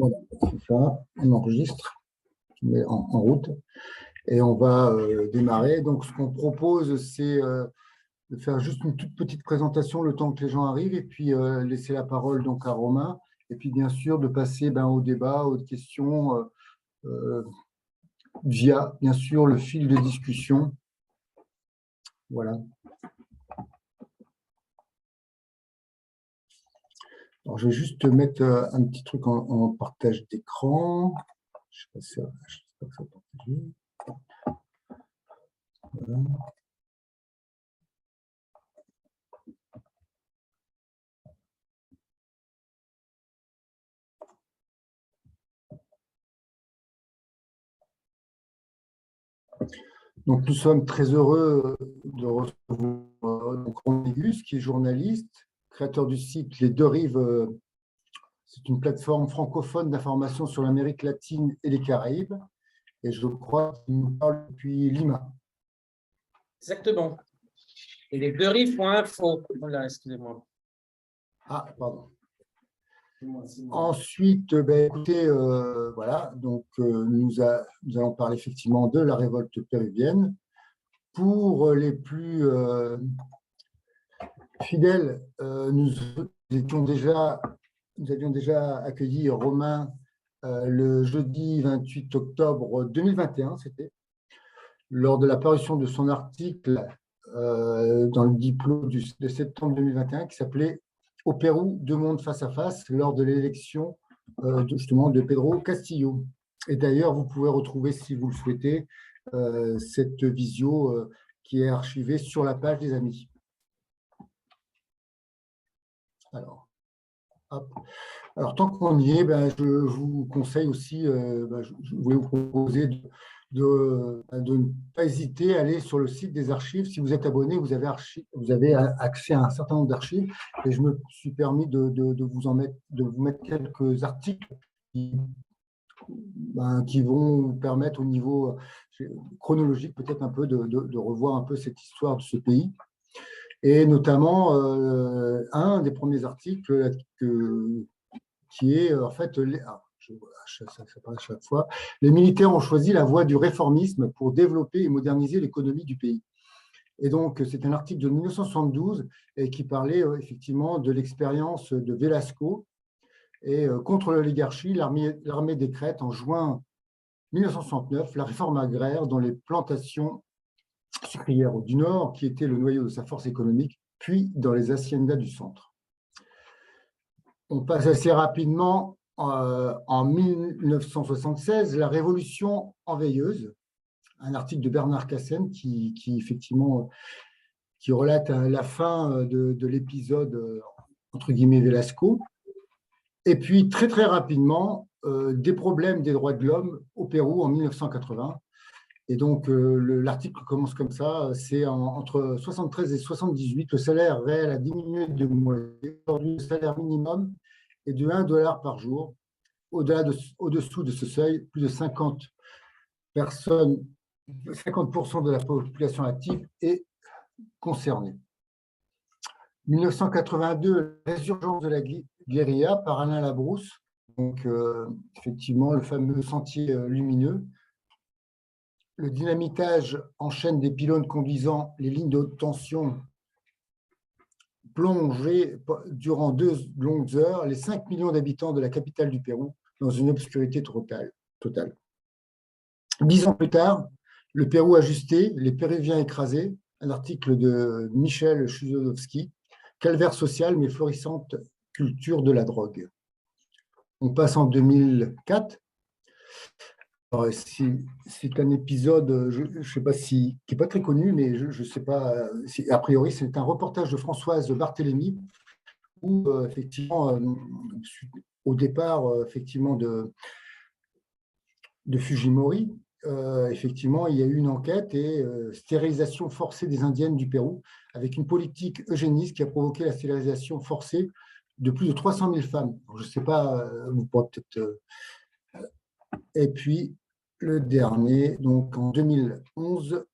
Voilà, c'est ça, on enregistre, on met en route et on va démarrer. Donc, ce qu'on propose, c'est de faire juste une toute petite présentation le temps que les gens arrivent et puis laisser la parole donc à Romain et puis bien sûr de passer au débat, aux questions via bien sûr le fil de discussion. Voilà. Alors, je vais juste mettre un petit truc en partage d'écran. Je ne sais pas que ça partage. Voilà. Donc, nous sommes très heureux de recevoir Romain Négus, qui est journaliste, créateur du site Les Deux Rives. C'est une plateforme francophone d'information sur l'Amérique latine et les Caraïbes. Et je crois qu'il nous parle depuis Lima. Exactement. Et les deux rives.info. Voilà, excusez-moi. Ah, pardon. Ensuite, écoutez, voilà, donc nous allons parler effectivement de la révolte péruvienne. Pour les plus fidèles, nous avions déjà accueilli Romain le jeudi 28 octobre 2021, c'était, lors de la parution de son article dans le diplôme de septembre 2021 qui s'appelait « Au Pérou, deux mondes face à face » lors de l'élection justement de Pedro Castillo. Et d'ailleurs, vous pouvez retrouver, si vous le souhaitez, cette visio qui est archivée sur la page des amis. Alors, hop. Alors, tant qu'on y est, je vous conseille aussi, je voulais vous proposer de ne pas hésiter à aller sur le site des archives. Si vous êtes abonné, vous avez accès à un certain nombre d'archives. Et je me suis permis de vous mettre quelques articles qui vont vous permettre au niveau chronologique peut-être un peu de revoir un peu cette histoire de ce pays. Et notamment, un des premiers articles qui est en fait, ça paraît à chaque fois, les militaires ont choisi la voie du réformisme pour développer et moderniser l'économie du pays. Et donc, c'est un article de 1972 et qui parlait effectivement de l'expérience de Velasco. Et contre l'oligarchie, l'armée décrète en juin 1969 la réforme agraire dans les plantations sucrières du Nord, qui était le noyau de sa force économique, puis dans les haciendas du centre. On passe assez rapidement en 1976, la révolution enveilleuse, un article de Bernard Cassen qui effectivement qui relate la fin de l'épisode entre guillemets Velasco. Et puis très très rapidement, des problèmes des droits de l'homme au Pérou en 1980. Et donc, l'article commence comme ça, c'est entre 73 et 78, le salaire réel a diminué de moitié. Aujourd'hui, le salaire minimum est de $1 par jour. Au-dessous de ce seuil, plus de 50% de la population active est concernée. 1982, résurgence de la guérilla par Alain Labrousse, donc effectivement le fameux sentier lumineux. Le dynamitage en chaîne des pylônes conduisant les lignes de haute tension plongé durant 2 longues heures les 5 millions d'habitants de la capitale du Pérou dans une obscurité totale. 10 ans plus tard, le Pérou ajusté, les Péruviens écrasés, un article de Michel Chudovsky, calvaire social mais florissante culture de la drogue. On passe en 2004. C'est un épisode, je ne sais pas qui n'est pas très connu, mais je ne sais pas, a priori, c'est un reportage de Françoise Barthélémy, où effectivement, au départ effectivement de Fujimori, effectivement, il y a eu une enquête et stérilisation forcée des Indiennes du Pérou, avec une politique eugéniste qui a provoqué la stérilisation forcée de plus de 300 000 femmes. Je ne sais pas, vous pourrez peut-être... Et puis, le dernier, donc en 2011,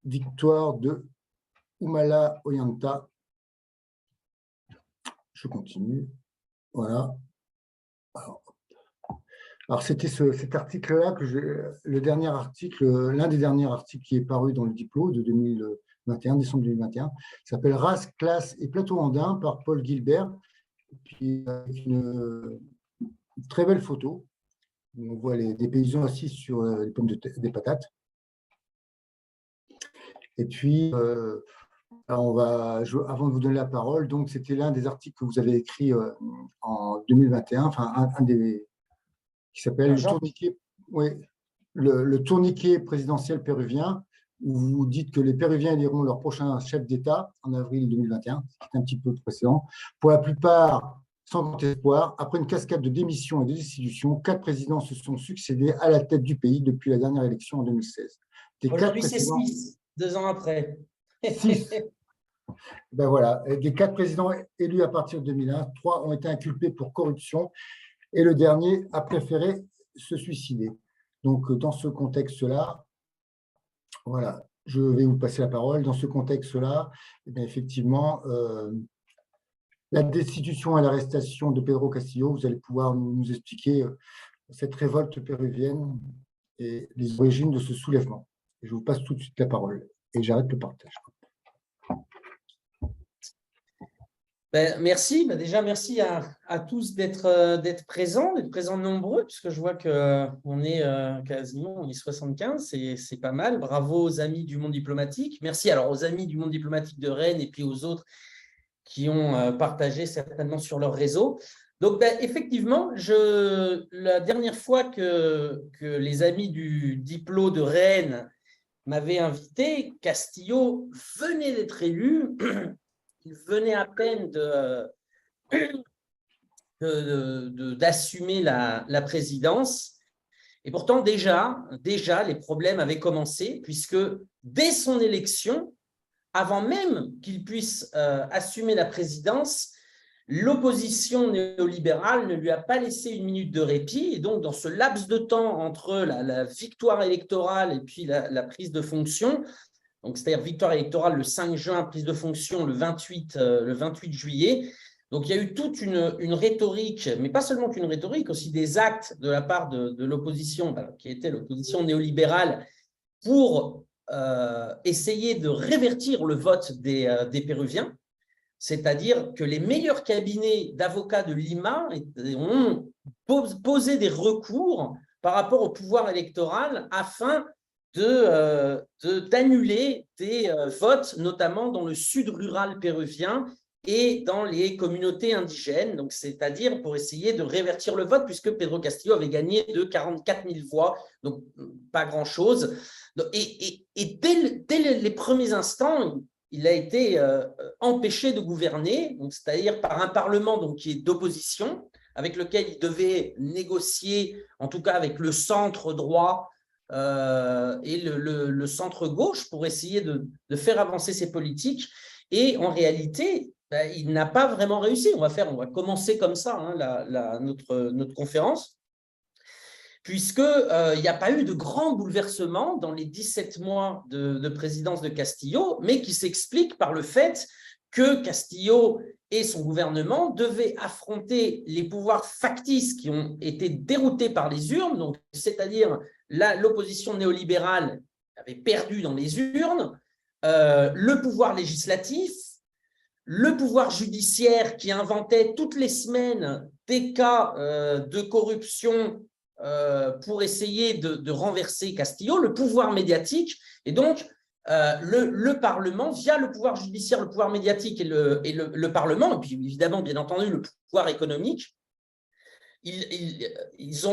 victoire de Humala Ollanta. Je continue. Voilà. Alors, Alors, c'était cet article-là, l'un des derniers articles qui est paru dans le Diplo de 2021, décembre 2021, s'appelle Race, classe et plateau andin par Paul Gilbert, puis avec une très belle photo. On voit des paysans assis sur les pommes des patates. Et puis, avant de vous donner la parole, donc c'était l'un des articles que vous avez écrit en 2021, enfin un des qui s'appelle le tourniquet présidentiel péruvien, où vous dites que les Péruviens éliront leur prochain chef d'État en avril 2021, ce qui est un petit peu précédent. Pour la plupart, sans grand espoir, après une cascade de démissions et de destitutions, 4 présidents se sont succédés à la tête du pays depuis la dernière élection en 2016. Aujourd'hui, c'est 6, 2 ans après. 6. Ben voilà, des 4 présidents élus à partir de 2001, 3 ont été inculpés pour corruption et le dernier a préféré se suicider. Donc, dans ce contexte-là, voilà, je vais vous passer la parole. Dans ce contexte-là, effectivement, la destitution et l'arrestation de Pedro Castillo, vous allez pouvoir nous expliquer cette révolte péruvienne et les origines de ce soulèvement. Je vous passe tout de suite la parole et j'arrête le partage. Merci. Déjà, merci à tous d'être présents nombreux, puisque je vois qu'on est quasiment, on est 75, c'est pas mal. Bravo aux amis du monde diplomatique. Merci alors aux amis du monde diplomatique de Rennes et puis aux autres qui ont partagé certainement sur leur réseau. Donc, effectivement, la dernière fois que les amis du Diplo de Rennes m'avaient invité, Castillo venait d'être élu. Il venait à peine d'assumer la présidence. Et pourtant, déjà, les problèmes avaient commencé, puisque dès son élection, avant même qu'il puisse assumer la présidence, l'opposition néolibérale ne lui a pas laissé une minute de répit. Et donc, dans ce laps de temps entre la victoire électorale et puis la prise de fonction, donc c'est-à-dire victoire électorale le 5 juin, prise de fonction le 28 juillet. Donc, il y a eu toute une rhétorique, mais pas seulement qu'une rhétorique, aussi des actes de la part de l'opposition, qui était l'opposition néolibérale, pour essayer de révertir le vote des Péruviens. C'est-à-dire que les meilleurs cabinets d'avocats de Lima ont posé des recours par rapport au pouvoir électoral afin d'annuler des votes, notamment dans le sud rural péruvien et dans les communautés indigènes, donc c'est-à-dire pour essayer de révertir le vote, puisque Pedro Castillo avait gagné de 44 000 voix, donc pas grand-chose. Et dès les premiers instants, il a été empêché de gouverner, c'est-à-dire par un parlement donc, qui est d'opposition, avec lequel il devait négocier, en tout cas avec le centre droit, et le centre-gauche pour essayer de faire avancer ses politiques. Et en réalité, il n'a pas vraiment réussi. On va commencer comme ça notre conférence, puisqu'il n'y a pas eu de grand bouleversement dans les 17 mois de présidence de Castillo, mais qui s'explique par le fait que Castillo et son gouvernement devaient affronter les pouvoirs factices qui ont été déroutés par les urnes, donc c'est-à-dire l'opposition néolibérale avait perdu dans les urnes, le pouvoir législatif, le pouvoir judiciaire qui inventait toutes les semaines des cas de corruption pour essayer de renverser Castillo, le pouvoir médiatique, et donc le Parlement, via le pouvoir judiciaire, le pouvoir médiatique et le Parlement, et puis évidemment, bien entendu, le pouvoir économique, ils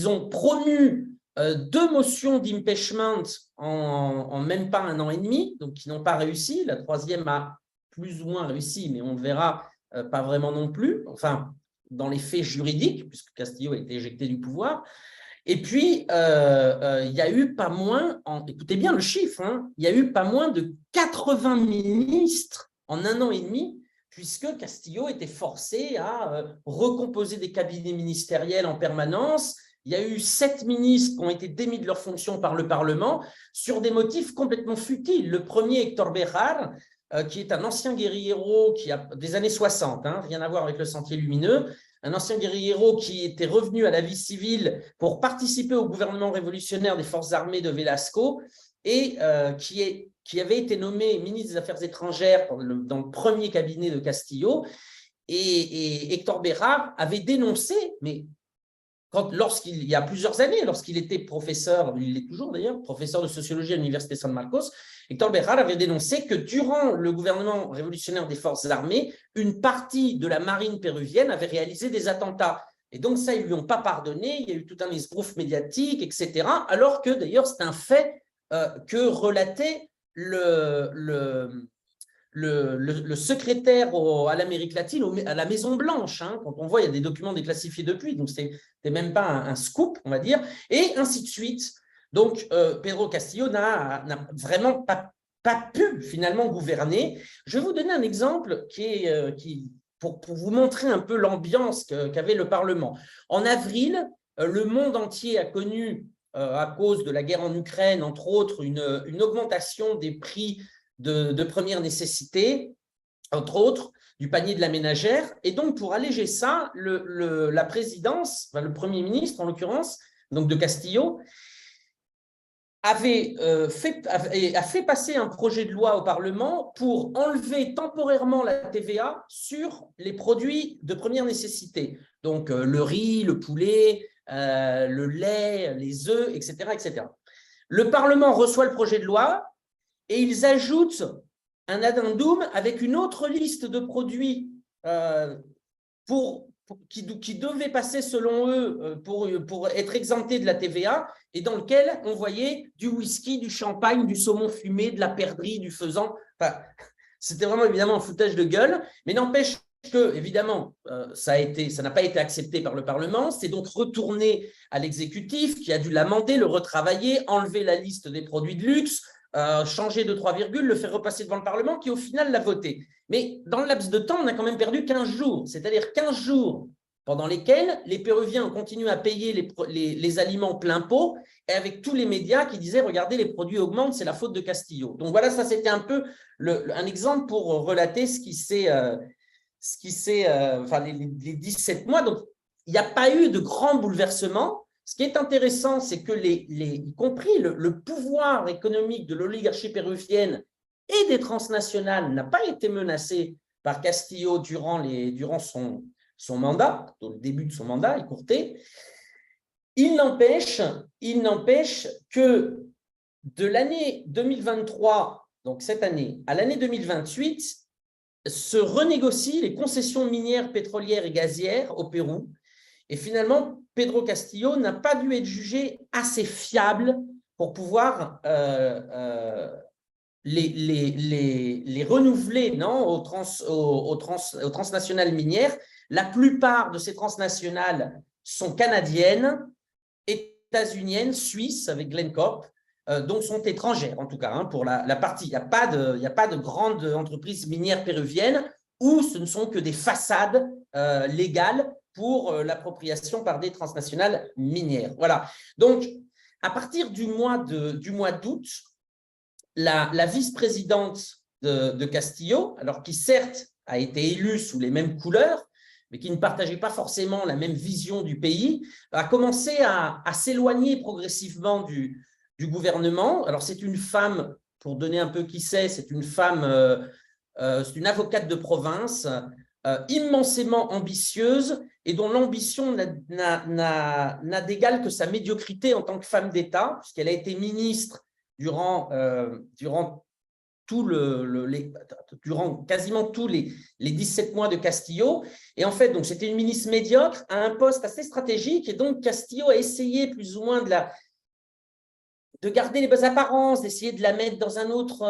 ont promu 2 motions d'impeachment en même pas 1 an et demi, donc qui n'ont pas réussi. La troisième a plus ou moins réussi, mais on le verra pas vraiment non plus, enfin, dans les faits juridiques, puisque Castillo a été éjecté du pouvoir. Et puis, il y a eu pas moins, écoutez bien le chiffre, il y a eu pas moins de 80 ministres en 1 an et demi, puisque Castillo était forcé à recomposer des cabinets ministériels en permanence. Il y a eu 7 ministres qui ont été démis de leurs fonctions par le Parlement sur des motifs complètement futiles. Le premier, Héctor Béjar, qui est un ancien guérillero des années 60, rien à voir avec le Sentier lumineux, un ancien guerriero qui était revenu à la vie civile pour participer au gouvernement révolutionnaire des forces armées de Velasco et qui avait été nommé ministre des Affaires étrangères dans le premier cabinet de Castillo. Et Héctor Berra avait dénoncé, mais lorsqu'il y a plusieurs années, lorsqu'il était professeur, il est toujours d'ailleurs, professeur de sociologie à l'Université San Marcos, Héctor Berra avait dénoncé que durant le gouvernement révolutionnaire des forces armées, une partie de la marine péruvienne avait réalisé des attentats. Et donc ça, ils ne lui ont pas pardonné, il y a eu tout un esbrouf médiatique, etc. Alors que d'ailleurs, c'est un fait que relatait le secrétaire à l'Amérique latine, à la Maison-Blanche. Hein, quand on voit, il y a des documents déclassifiés depuis, donc ce n'est même pas un scoop, on va dire, et ainsi de suite. Donc, Pedro Castillo n'a vraiment pas pu finalement gouverner. Je vais vous donner un exemple pour vous montrer un peu l'ambiance qu'avait le Parlement. En avril, le monde entier a connu, à cause de la guerre en Ukraine, entre autres, une augmentation des prix de première nécessité, entre autres, du panier de la ménagère. Et donc, pour alléger ça, la présidence, enfin, le Premier ministre, en l'occurrence, donc de Castillo, a fait passer un projet de loi au Parlement pour enlever temporairement la TVA sur les produits de première nécessité. Donc, le riz, le poulet, le lait, les œufs, etc., etc. Le Parlement reçoit le projet de loi et ils ajoutent un addendum avec une autre liste de produits qui devaient passer, selon eux, pour être exemptés de la TVA, et dans lequel on voyait du whisky, du champagne, du saumon fumé, de la perdrix, du faisan. Enfin, c'était vraiment évidemment un foutage de gueule, mais n'empêche que, évidemment, ça n'a pas été accepté par le Parlement. C'est donc retourné à l'exécutif qui a dû l'amender, le retravailler, enlever la liste des produits de luxe, changer de 3 virgules, le faire repasser devant le Parlement qui, au final, l'a voté. Mais dans le laps de temps, on a quand même perdu 15 jours, c'est-à-dire 15 jours pendant lesquels les Péruviens ont continué à payer les aliments plein pot, et avec tous les médias qui disaient « Regardez, les produits augmentent, c'est la faute de Castillo ». Donc voilà, ça c'était un peu un exemple pour relater ce qui s'est… enfin, les 17 mois. Donc, il n'y a pas eu de grand bouleversement. Ce qui est intéressant, c'est que, y compris le pouvoir économique de l'oligarchie péruvienne et des transnationales n'a pas été menacé par Castillo durant son mandat, au début de son mandat, écourté. Il n'empêche que de l'année 2023, donc cette année, à l'année 2028, se renégocient les concessions minières, pétrolières et gazières au Pérou. Et finalement, Pedro Castillo n'a pas dû être jugé assez fiable pour pouvoir les renouveler, non, aux transnationales minières. La plupart de ces transnationales sont canadiennes, états-uniennes, suisses avec Glencore, donc sont étrangères en tout cas, hein, pour la partie. Il n'y a pas de grandes entreprises minières péruviennes où ce ne sont que des façades légales pour l'appropriation par des transnationales minières. Voilà. Donc, à partir du mois d'août, la vice-présidente de Castillo, alors qui certes a été élue sous les mêmes couleurs, mais qui ne partageait pas forcément la même vision du pays, a commencé à s'éloigner progressivement du gouvernement. Alors, c'est une femme, pour donner un peu qui c'est une femme, c'est une avocate de province, immensément ambitieuse et dont l'ambition n'a d'égal que sa médiocrité en tant que femme d'État, puisqu'elle a été ministre durant quasiment tous les 17 mois de Castillo. Et en fait, donc c'était une ministre médiocre à un poste assez stratégique. Et donc, Castillo a essayé plus ou moins de garder les bonnes apparences, d'essayer de la mettre dans un autre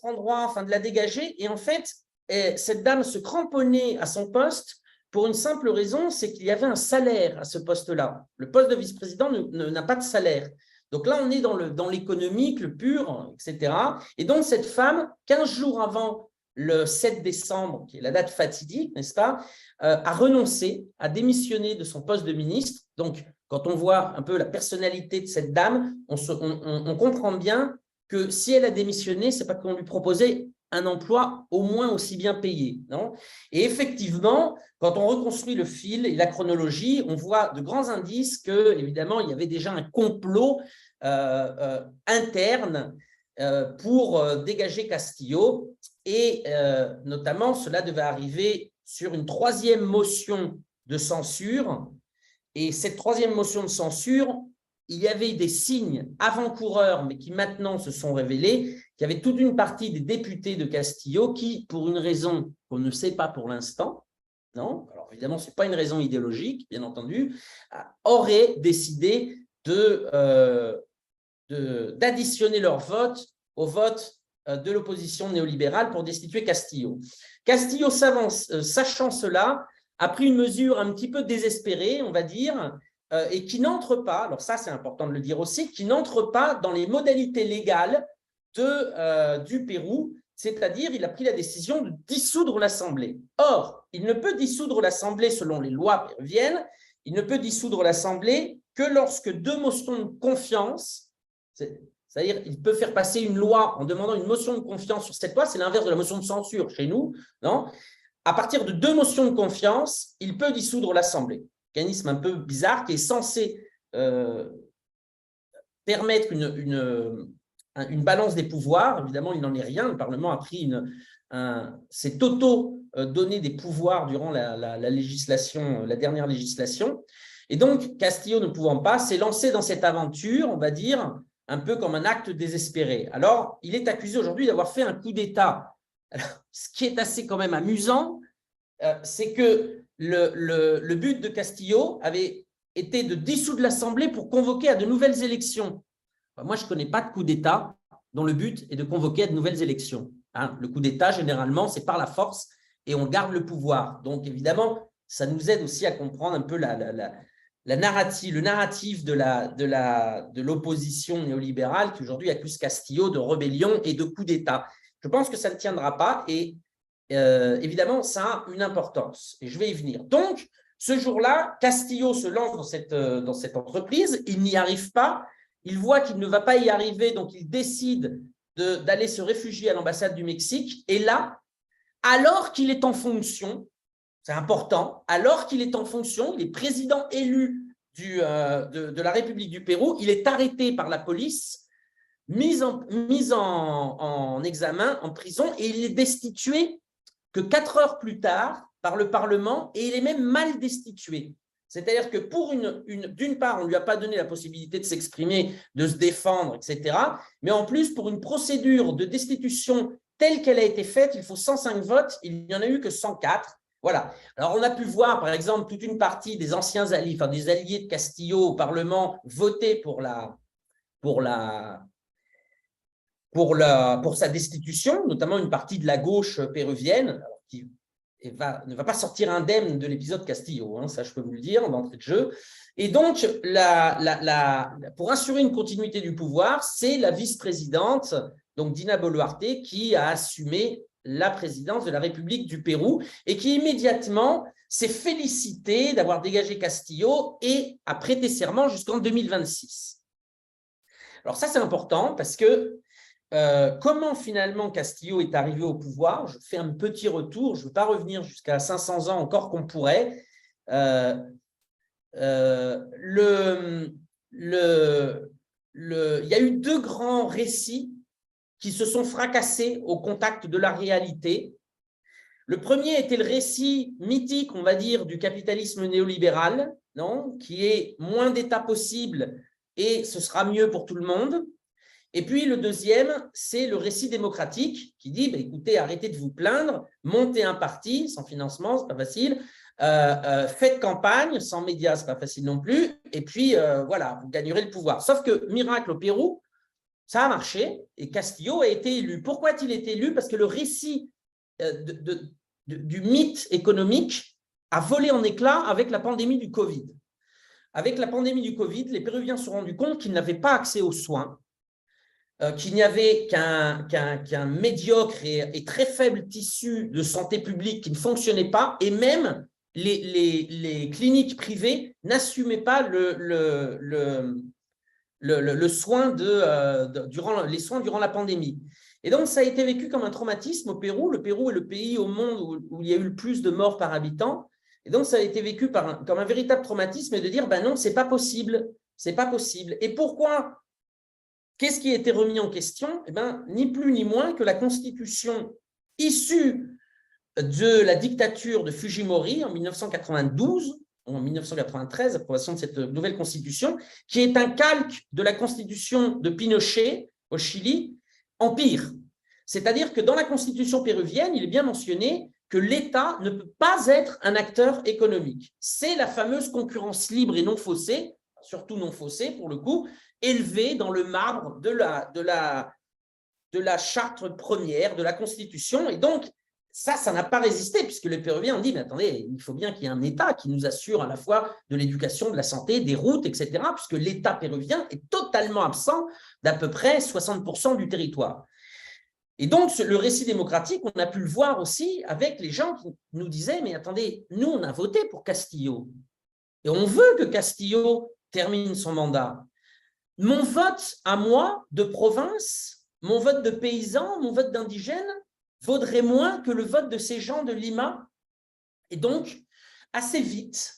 endroit, enfin de la dégager. Et en fait, cette dame se cramponnait à son poste pour une simple raison, c'est qu'il y avait un salaire à ce poste-là. Le poste de vice-président n'a pas de salaire. Donc là, on est dans l'économique, le pur, etc. Et donc, cette femme, 15 jours avant le 7 décembre, qui est la date fatidique, n'est-ce pas, a renoncé, a démissionné de son poste de ministre. Donc, quand on voit un peu la personnalité de cette dame, on comprend bien que si elle a démissionné, ce n'est pas qu'on lui proposait un emploi au moins aussi bien payé. Non? Et effectivement, quand on reconstruit le fil et la chronologie, on voit de grands indices que, évidemment, il y avait déjà un complot interne pour dégager Castillo. Et notamment, cela devait arriver sur une troisième motion de censure. Et cette troisième motion de censure, il y avait des signes avant-coureurs, mais qui maintenant se sont révélés, qu'il y avait toute une partie des députés de Castillo qui, pour une raison qu'on ne sait pas pour l'instant, non, alors évidemment, ce n'est pas une raison idéologique, bien entendu, auraient décidé d'additionner leur vote au vote de l'opposition néolibérale pour destituer Castillo. Castillo, sachant cela, a pris une mesure un petit peu désespérée, on va dire, et qui n'entre pas, alors ça c'est important de le dire aussi, qui n'entre pas dans les modalités légales du Pérou, c'est-à-dire il a pris la décision de dissoudre l'Assemblée. Or, il ne peut dissoudre l'Assemblée selon les lois péruviennes, il ne peut dissoudre l'Assemblée que lorsque deux motions de confiance, c'est-à-dire il peut faire passer une loi en demandant une motion de confiance sur cette loi, c'est l'inverse de la motion de censure chez nous, non ? À partir de deux motions de confiance, il peut dissoudre l'Assemblée. Mécanisme un peu bizarre qui est censé permettre une balance des pouvoirs. Évidemment, il n'en est rien. Le Parlement a pris s'est auto-donné des pouvoirs durant la législation, la dernière législation. Et donc, Castillo ne pouvant pas, s'est lancé dans cette aventure, on va dire, un peu comme un acte désespéré. Alors, il est accusé aujourd'hui d'avoir fait un coup d'État. Alors, ce qui est assez quand même amusant, c'est que le but de Castillo avait été de dissoudre l'Assemblée pour convoquer à de nouvelles élections. Enfin, moi, je ne connais pas de coup d'État dont le but est de convoquer à de nouvelles élections. Hein, le coup d'État, généralement, c'est par la force et on garde le pouvoir. Donc, évidemment, ça nous aide aussi à comprendre un peu le narratif de l'opposition néolibérale qui aujourd'hui accuse Castillo de rébellion et de coup d'État. Je pense que ça ne tiendra pas et évidemment, ça a une importance et je vais y venir. Donc, ce jour-là, Castillo se lance dans cette entreprise, il n'y arrive pas, il voit qu'il ne va pas y arriver, donc il décide d'aller se réfugier à l'ambassade du Mexique et là, alors qu'il est en fonction, c'est important, alors qu'il est en fonction, il est président élu de la République du Pérou, il est arrêté par la police, mis en examen, en prison et il est destitué que 4 heures plus tard par le Parlement et il est même mal destitué. C'est-à-dire que d'une part, on ne lui a pas donné la possibilité de s'exprimer, de se défendre, etc. Mais en plus, pour une procédure de destitution telle qu'elle a été faite, il faut 105 votes, il n'y en a eu que 104. Voilà. Alors, on a pu voir, par exemple, toute une partie des anciens alliés, enfin des alliés de Castillo au Parlement voter pour sa destitution, notamment une partie de la gauche péruvienne, qui ne va pas sortir indemne de l'épisode Castillo, hein, ça je peux vous le dire d'entrée de jeu. Et donc, pour assurer une continuité du pouvoir, c'est la vice-présidente, donc Dina Boluarte, qui a assumé la présidence de la République du Pérou et qui immédiatement s'est félicitée d'avoir dégagé Castillo et a prêté serment jusqu'en 2026. Alors ça, c'est important parce que comment finalement Castillo est arrivé au pouvoir? Je fais un petit retour, je ne veux pas revenir jusqu'à 500 ans encore qu'on pourrait. Il y a eu deux grands récits qui se sont fracassés au contact de la réalité. Le premier était le récit mythique, on va dire, du capitalisme néolibéral, non, qui est moins d'État possible et ce sera mieux pour tout le monde. Et puis, le deuxième, c'est le récit démocratique qui dit, écoutez, arrêtez de vous plaindre, montez un parti sans financement, ce n'est pas facile, faites campagne, sans médias, ce n'est pas facile non plus, et puis, voilà, vous gagnerez le pouvoir. Sauf que, miracle au Pérou, ça a marché et Castillo a été élu. Pourquoi a-t-il été élu? Parce que le récit du mythe économique a volé en éclats avec la pandémie du Covid. Avec la pandémie du Covid, les Péruviens se sont rendus compte qu'ils n'avaient pas accès aux soins, qu'il n'y avait qu'un médiocre et très faible tissu de santé publique qui ne fonctionnait pas, et même les cliniques privées n'assumaient pas les soins durant la pandémie. Et donc, ça a été vécu comme un traumatisme au Pérou. Le Pérou est le pays au monde où il y a eu le plus de morts par habitant. Et donc, ça a été vécu comme un véritable traumatisme et de dire, ben non, c'est pas possible, c'est pas possible. Et pourquoi? Qu'est-ce qui a été remis en question? Eh ben, ni plus ni moins que la constitution issue de la dictature de Fujimori en 1992, ou en 1993, approbation de cette nouvelle constitution, qui est un calque de la constitution de Pinochet au Chili, en pire. C'est-à-dire que dans la constitution péruvienne, il est bien mentionné que l'État ne peut pas être un acteur économique. C'est la fameuse concurrence libre et non faussée, surtout non faussée pour le coup, élevée dans le marbre de la charte première, de la Constitution. Et donc, ça n'a pas résisté, puisque les Péruviens ont dit, mais attendez, il faut bien qu'il y ait un État qui nous assure à la fois de l'éducation, de la santé, des routes, etc., puisque l'État péruvien est totalement absent d'à peu près 60% du territoire. Et donc, le récit démocratique, on a pu le voir aussi avec les gens qui nous disaient, mais attendez, nous, on a voté pour Castillo, et on veut que Castillo termine son mandat. Mon vote à moi, de province, mon vote de paysan, mon vote d'indigène, vaudrait moins que le vote de ces gens de Lima. Et donc, assez vite,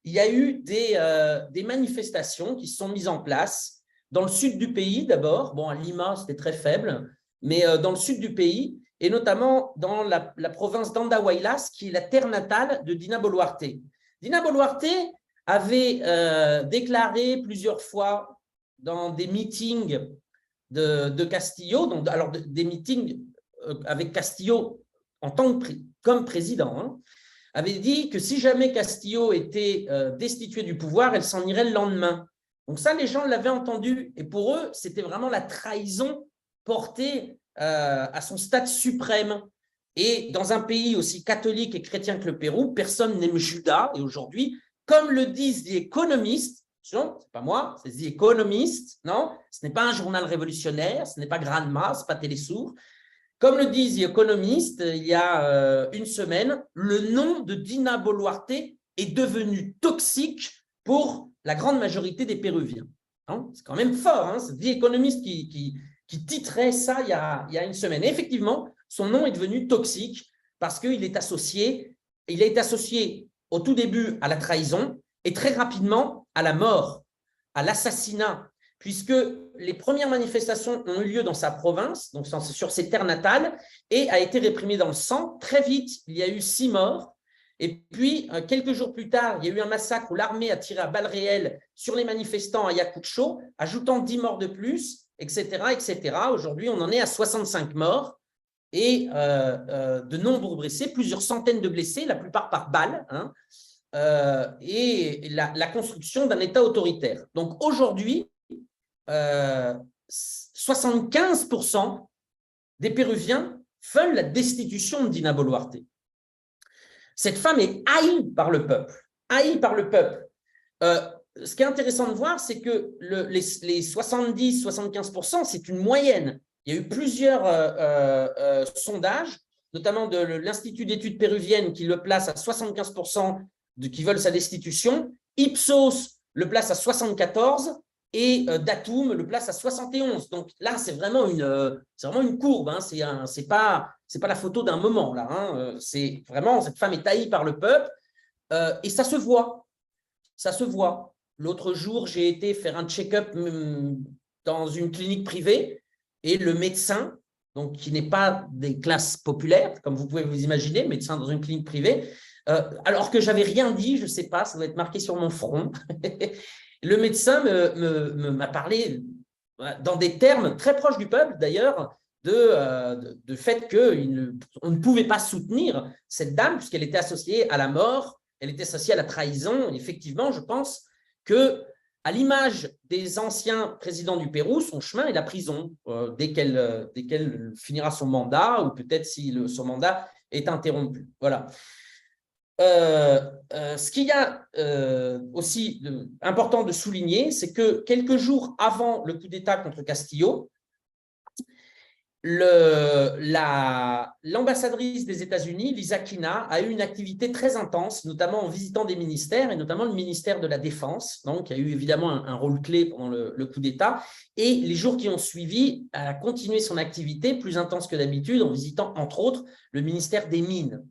il y a eu des manifestations qui se sont mises en place dans le sud du pays d'abord. Bon, à Lima, c'était très faible, mais dans le sud du pays, et notamment dans la province d'Andahuaylas, qui est la terre natale de Dina Boluarte. Dina Boluarte avait déclaré plusieurs fois dans des meetings de Castillo, donc, alors des meetings avec Castillo en tant que comme président, hein, avait dit que si jamais Castillo était destitué du pouvoir, elle s'en irait le lendemain. Donc ça, les gens l'avaient entendu, et pour eux, c'était vraiment la trahison portée à son stade suprême. Et dans un pays aussi catholique et chrétien que le Pérou, personne n'aime Judas, et aujourd'hui, comme le disent les économistes, ce n'est pas moi, c'est The Economist, non, ce n'est pas un journal révolutionnaire, ce n'est pas Granma, ce n'est pas Télésour. Comme le disent The Economist, il y a une semaine, le nom de Dina Boluarte est devenu toxique pour la grande majorité des Péruviens. Hein, c'est quand même fort, hein, c'est The Economist qui titrait ça il y a une semaine. Et effectivement, son nom est devenu toxique parce qu'il est associé, au tout début à la trahison et très rapidement à la mort, à l'assassinat, puisque les premières manifestations ont eu lieu dans sa province, donc sur ses terres natales, et a été réprimée dans le sang. Très vite, il y a eu 6 morts. Et puis, quelques jours plus tard, il y a eu un massacre où l'armée a tiré à balles réelles sur les manifestants à Ayacucho, ajoutant 10 morts de plus, etc., etc. Aujourd'hui, on en est à 65 morts et de nombreux blessés, plusieurs centaines de blessés, la plupart par balles, hein, et la construction d'un État autoritaire. Donc aujourd'hui, 75% des Péruviens veulent la destitution de Dina Boluarte. Cette femme est haïe par le peuple. Haïe par le peuple. Ce qui est intéressant de voir, c'est que les 70-75%, c'est une moyenne. Il y a eu plusieurs sondages, notamment de l'Institut d'études péruviennes qui le place à 75% qui veulent sa destitution. Ipsos le place à 74%. Et Datum le place à 71. Donc là, c'est vraiment une courbe. Hein. C'est pas la photo d'un moment. Là, hein. C'est vraiment, cette femme est haïe par le peuple. Et ça se voit. Ça se voit. L'autre jour, j'ai été faire un check-up dans une clinique privée et le médecin, donc qui n'est pas des classes populaires, comme vous pouvez vous imaginer, médecin dans une clinique privée, alors que j'avais rien dit, je ne sais pas, ça doit être marqué sur mon front. Le médecin m'a parlé dans des termes très proches du peuple, d'ailleurs, de fait qu'on ne pouvait pas soutenir cette dame puisqu'elle était associée à la mort, elle était associée à la trahison. Et effectivement, je pense qu'à l'image des anciens présidents du Pérou, son chemin est la prison dès qu'elle finira son mandat ou peut-être si son mandat est interrompu. Voilà. Ce qu'il y a aussi important de souligner, c'est que quelques jours avant le coup d'État contre Castillo, l'ambassadrice des États-Unis, Lisa Kina, a eu une activité très intense, notamment en visitant des ministères, et notamment le ministère de la Défense, donc, qui a eu évidemment un rôle clé pendant le coup d'État. Et les jours qui ont suivi, elle a continué son activité plus intense que d'habitude en visitant, entre autres, le ministère des Mines.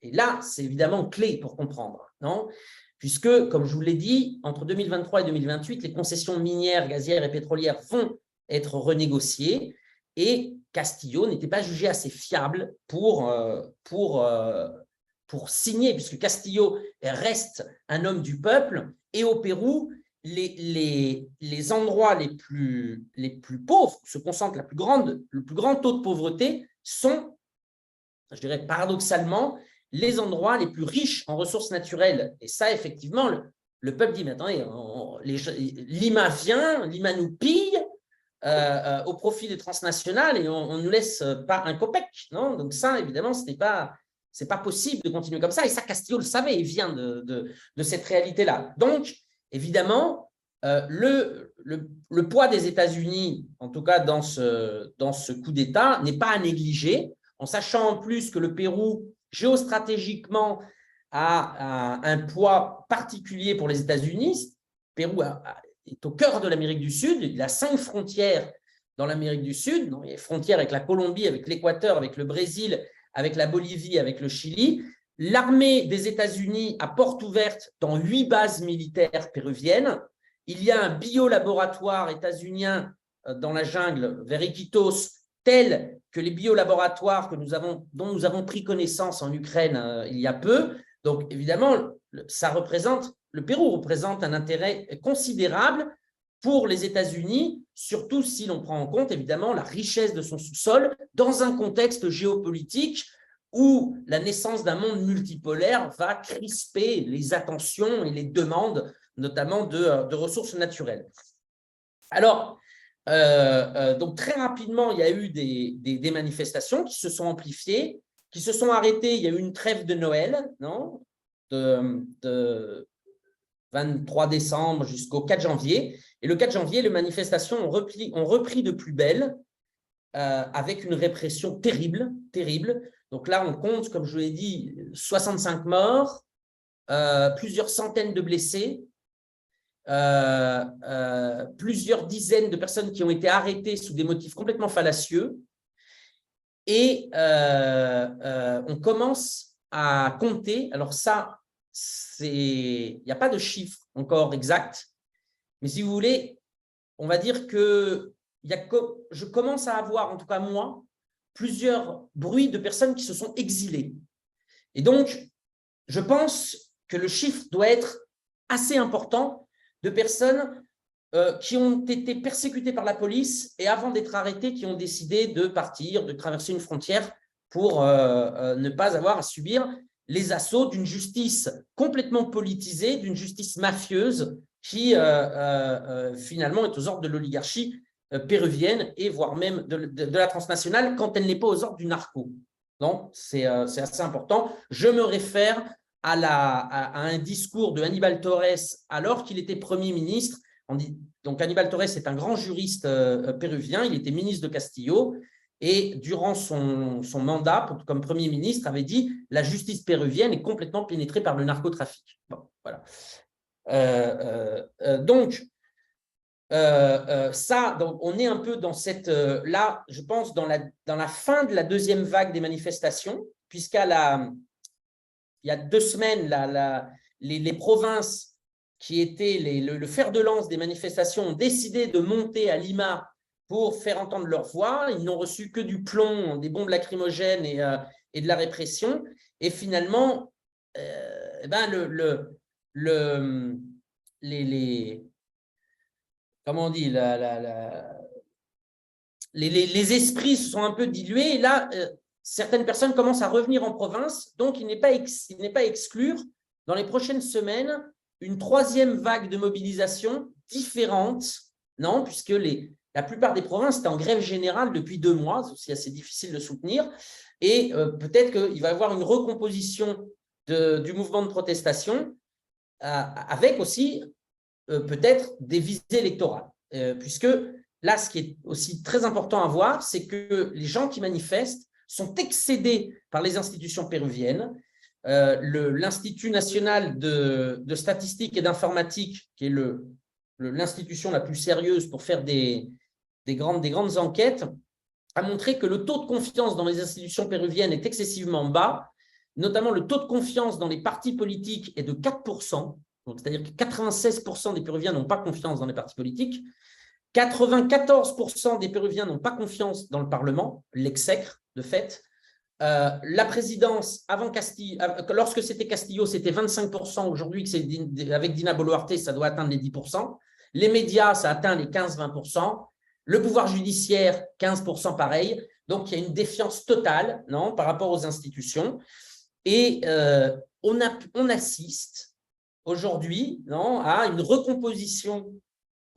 Et là, c'est évidemment clé pour comprendre, non ? Puisque, comme je vous l'ai dit, entre 2023 et 2028, les concessions minières, gazières et pétrolières vont être renégociées. Et Castillo n'était pas jugé assez fiable pour signer, puisque Castillo reste un homme du peuple. Et au Pérou, les endroits les plus pauvres, se concentre le plus grand taux de pauvreté, sont, je dirais paradoxalement, les endroits les plus riches en ressources naturelles. Et ça, effectivement, le peuple dit, mais attendez, Lima vient, Lima nous pille, au profit des transnationales et on ne nous laisse pas un copec, non ? Donc ça, évidemment, c'est pas possible de continuer comme ça. Et ça, Castillo le savait, il vient de cette réalité-là. Donc, évidemment, le poids des États-Unis, en tout cas dans ce coup d'État, n'est pas à négliger, en sachant en plus que le Pérou, géostratégiquement, a un poids particulier pour les États-Unis. Le Pérou est au cœur de l'Amérique du Sud. Il a 5 frontières dans l'Amérique du Sud. Il y a des frontières avec la Colombie, avec l'Équateur, avec le Brésil, avec la Bolivie, avec le Chili. L'armée des États-Unis a porte ouverte dans 8 bases militaires péruviennes. Il y a un biolaboratoire états-unien dans la jungle vers Iquitos, tel que les biolaboratoires dont nous avons pris connaissance en Ukraine il y a peu. Donc, évidemment, le Pérou représente un intérêt considérable pour les États-Unis, surtout si l'on prend en compte, évidemment, la richesse de son sous-sol dans un contexte géopolitique où la naissance d'un monde multipolaire va crisper les attentions et les demandes, notamment de ressources naturelles. Alors, donc très rapidement, il y a eu des manifestations qui se sont amplifiées, qui se sont arrêtées. Il y a eu une trêve de Noël, non, de 23 décembre jusqu'au 4 janvier. Et le 4 janvier, les manifestations ont repris de plus belle, avec une répression terrible, terrible. Donc là, on compte, comme je vous l'ai dit, 65 morts, plusieurs centaines de blessés, plusieurs dizaines de personnes qui ont été arrêtées sous des motifs complètement fallacieux. Et on commence à compter. Alors ça, il n'y a pas de chiffre encore exact, mais si vous voulez, on va dire que je commence à avoir, en tout cas moi, plusieurs bruits de personnes qui se sont exilées. Et donc, je pense que le chiffre doit être assez important de personnes qui ont été persécutées par la police et avant d'être arrêtées, qui ont décidé de partir, de traverser une frontière pour ne pas avoir à subir les assauts d'une justice complètement politisée, d'une justice mafieuse qui finalement est aux ordres de l'oligarchie péruvienne et voire même de la transnationale quand elle n'est pas aux ordres du narco. Donc, c'est assez important. Je me réfère à un discours de Aníbal Torres alors qu'il était Premier ministre. Donc, Aníbal Torres est un grand juriste péruvien, il était ministre de Castillo et durant son mandat comme Premier ministre avait dit « la justice péruvienne est complètement pénétrée par le narcotrafic ». Bon, voilà. Donc, on est un peu dans là, je pense, dans la fin de la deuxième vague des manifestations, puisqu'il y a 2 semaines, les provinces qui étaient le fer de lance des manifestations ont décidé de monter à Lima pour faire entendre leur voix. Ils n'ont reçu que du plomb, des bombes lacrymogènes et de la répression. Et finalement, comment on dit, les esprits se sont un peu dilués. Et là, certaines personnes commencent à revenir en province. Donc, il n'est pas à exclure, dans les prochaines semaines, une 3e vague de mobilisation différente, non, puisque la plupart des provinces étaient en grève générale depuis 2 mois, c'est aussi assez difficile de soutenir. Et peut-être qu'il va y avoir une recomposition du mouvement de protestation avec aussi peut-être des visées électorales, puisque là, ce qui est aussi très important à voir, c'est que les gens qui manifestent sont excédés par les institutions péruviennes. L'Institut national de statistique et d'informatique, qui est l'institution la plus sérieuse pour faire des grandes enquêtes, a montré que le taux de confiance dans les institutions péruviennes est excessivement bas, notamment le taux de confiance dans les partis politiques est de 4%, c'est-à-dire que 96% des Péruviens n'ont pas confiance dans les partis politiques, 94% des Péruviens n'ont pas confiance dans le Parlement, l'exècre de fait. La présidence, avant Castillo, lorsque c'était Castillo, c'était 25%. Aujourd'hui, avec Dina Boluarte, ça doit atteindre les 10%. Les médias, ça atteint les 15-20%. Le pouvoir judiciaire, 15% pareil. Donc, il y a une défiance totale par rapport aux institutions. Et on assiste aujourd'hui à une recomposition,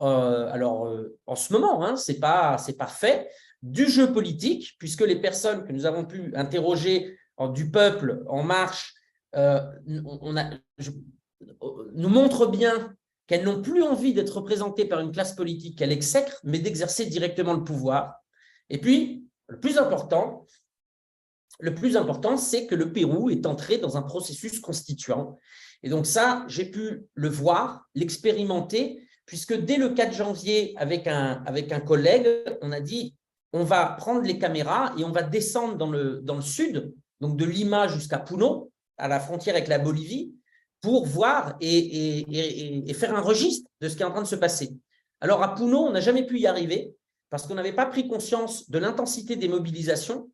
en ce moment, c'est pas fait, du jeu politique, puisque les personnes que nous avons pu interroger du peuple en marche nous montrent bien qu'elles n'ont plus envie d'être représentées par une classe politique qu'elle exècre, mais d'exercer directement le pouvoir. Et puis, le plus important, c'est que le Pérou est entré dans un processus constituant. Et donc ça, j'ai pu le voir, l'expérimenter, puisque dès le 4 janvier, avec un collègue, on a dit on va prendre les caméras et on va descendre dans le sud, donc de Lima jusqu'à Puno, à la frontière avec la Bolivie, pour voir et faire un registre de ce qui est en train de se passer. Alors à Puno, on n'a jamais pu y arriver parce qu'on n'avait pas pris conscience de l'intensité des mobilisations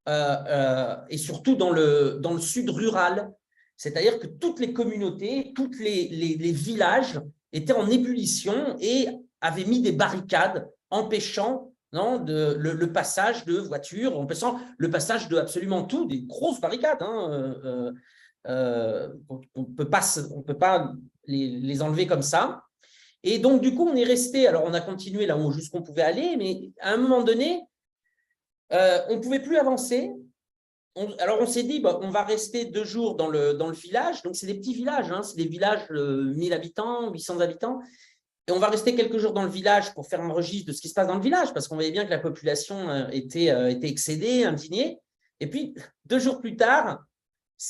et surtout dans le sud rural. C'est-à-dire que toutes les communautés, tous les villages étaient en ébullition et avaient mis des barricades empêchant le passage de voitures, empêchant le passage de absolument tout, des grosses barricades. On ne peut pas les enlever comme ça. Et donc, du coup, on est resté, alors on a continué là jusqu'où on pouvait aller, mais à un moment donné, on ne pouvait plus avancer. Alors, on s'est dit, on va rester 2 jours dans le village. Donc, c'est des petits villages, c'est des villages de 1000 habitants, 800 habitants. Et on va rester quelques jours dans le village pour faire un registre de ce qui se passe dans le village, parce qu'on voyait bien que la population était excédée, indignée. Et puis, 2 jours plus tard,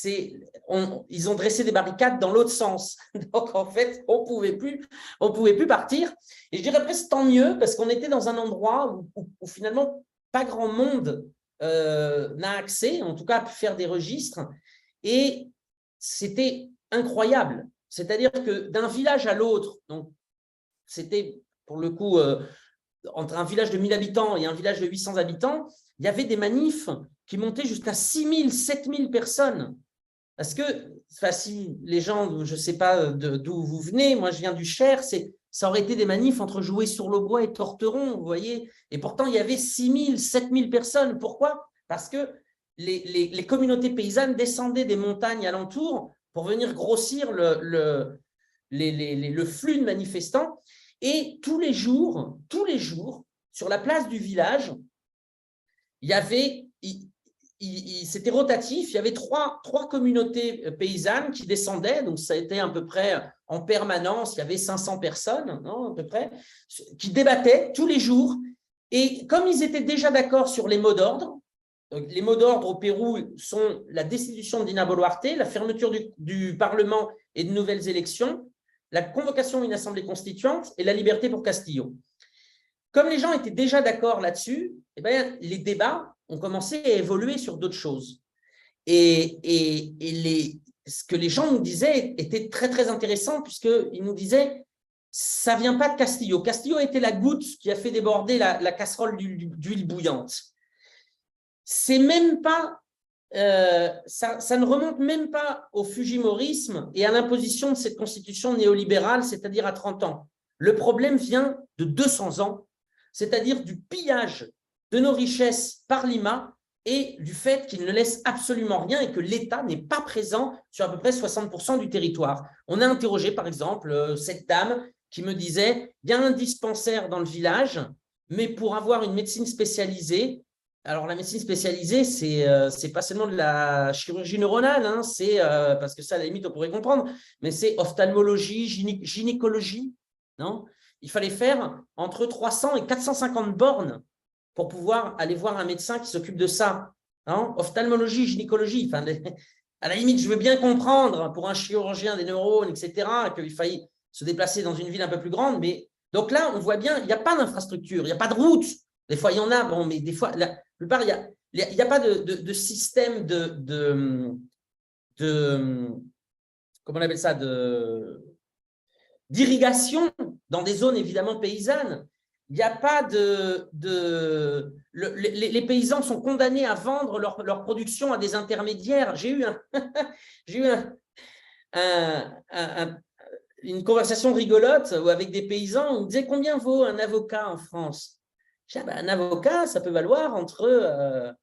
ils ont dressé des barricades dans l'autre sens. Donc, en fait, on pouvait plus partir. Et je dirais presque tant mieux, parce qu'on était dans un endroit où finalement, pas grand monde n'a accès, en tout cas, à faire des registres. Et c'était incroyable. C'est-à-dire que d'un village à l'autre, donc c'était pour le coup entre un village de 1000 habitants et un village de 800 habitants, il y avait des manifs qui montaient jusqu'à 6000, 7000 personnes. Parce que, si les gens, je ne sais pas d'où vous venez, moi je viens du Cher, ça aurait été des manifs entre Joué-sur-le-Bois et Torteron, vous voyez. Et pourtant, il y avait 6000, 7000 personnes. Pourquoi? Parce que les communautés paysannes descendaient des montagnes alentours pour venir grossir le flux de manifestants. Et tous les jours, sur la place du village, il y avait, c'était rotatif, il y avait trois communautés paysannes qui descendaient, donc ça a été à peu près en permanence, il y avait 500 personnes, à peu près, qui débattaient tous les jours. Et comme ils étaient déjà d'accord sur les mots d'ordre, les mots d'ordre au Pérou sont la destitution de Dina Boluarte, la fermeture du Parlement et de nouvelles élections, la convocation d'une assemblée constituante et la liberté pour Castillo. Comme les gens étaient déjà d'accord là-dessus, les débats ont commencé à évoluer sur d'autres choses. Et ce que les gens nous disaient était très, très intéressant, puisqu'ils nous disaient ça ne vient pas de Castillo. Castillo était la goutte qui a fait déborder la casserole d'huile bouillante. C'est même pas ça ne remonte même pas au fujimorisme et à l'imposition de cette constitution néolibérale, c'est-à-dire à 30 ans. Le problème vient de 200 ans, c'est-à-dire du pillage de nos richesses par Lima et du fait qu'il ne laisse absolument rien et que l'État n'est pas présent sur à peu près 60% du territoire. On a interrogé, par exemple, cette dame qui me disait « il y a un dispensaire dans le village, mais pour avoir une médecine spécialisée, alors, la médecine spécialisée, c'est pas seulement de la chirurgie neuronale, parce que ça, à la limite, on pourrait comprendre, mais c'est ophtalmologie, gynécologie, non ? il fallait faire entre 300 et 450 bornes pour pouvoir aller voir un médecin qui s'occupe de ça. Hein, ophtalmologie, gynécologie, enfin, à la limite, je veux bien comprendre pour un chirurgien des neurones, etc., qu'il faille se déplacer dans une ville un peu plus grande. Mais donc là, on voit bien, il n'y a pas d'infrastructure, il n'y a pas de route. Des fois, il y en a, bon, mais des fois, la plupart, il n'y a pas de système comment on appelle ça, d'irrigation dans des zones évidemment paysannes. Il n'y a pas les paysans sont condamnés à vendre leur production à des intermédiaires. J'ai eu une conversation rigolote avec des paysans. On me disait combien vaut un avocat en France. Je disais, un avocat, ça peut valoir entre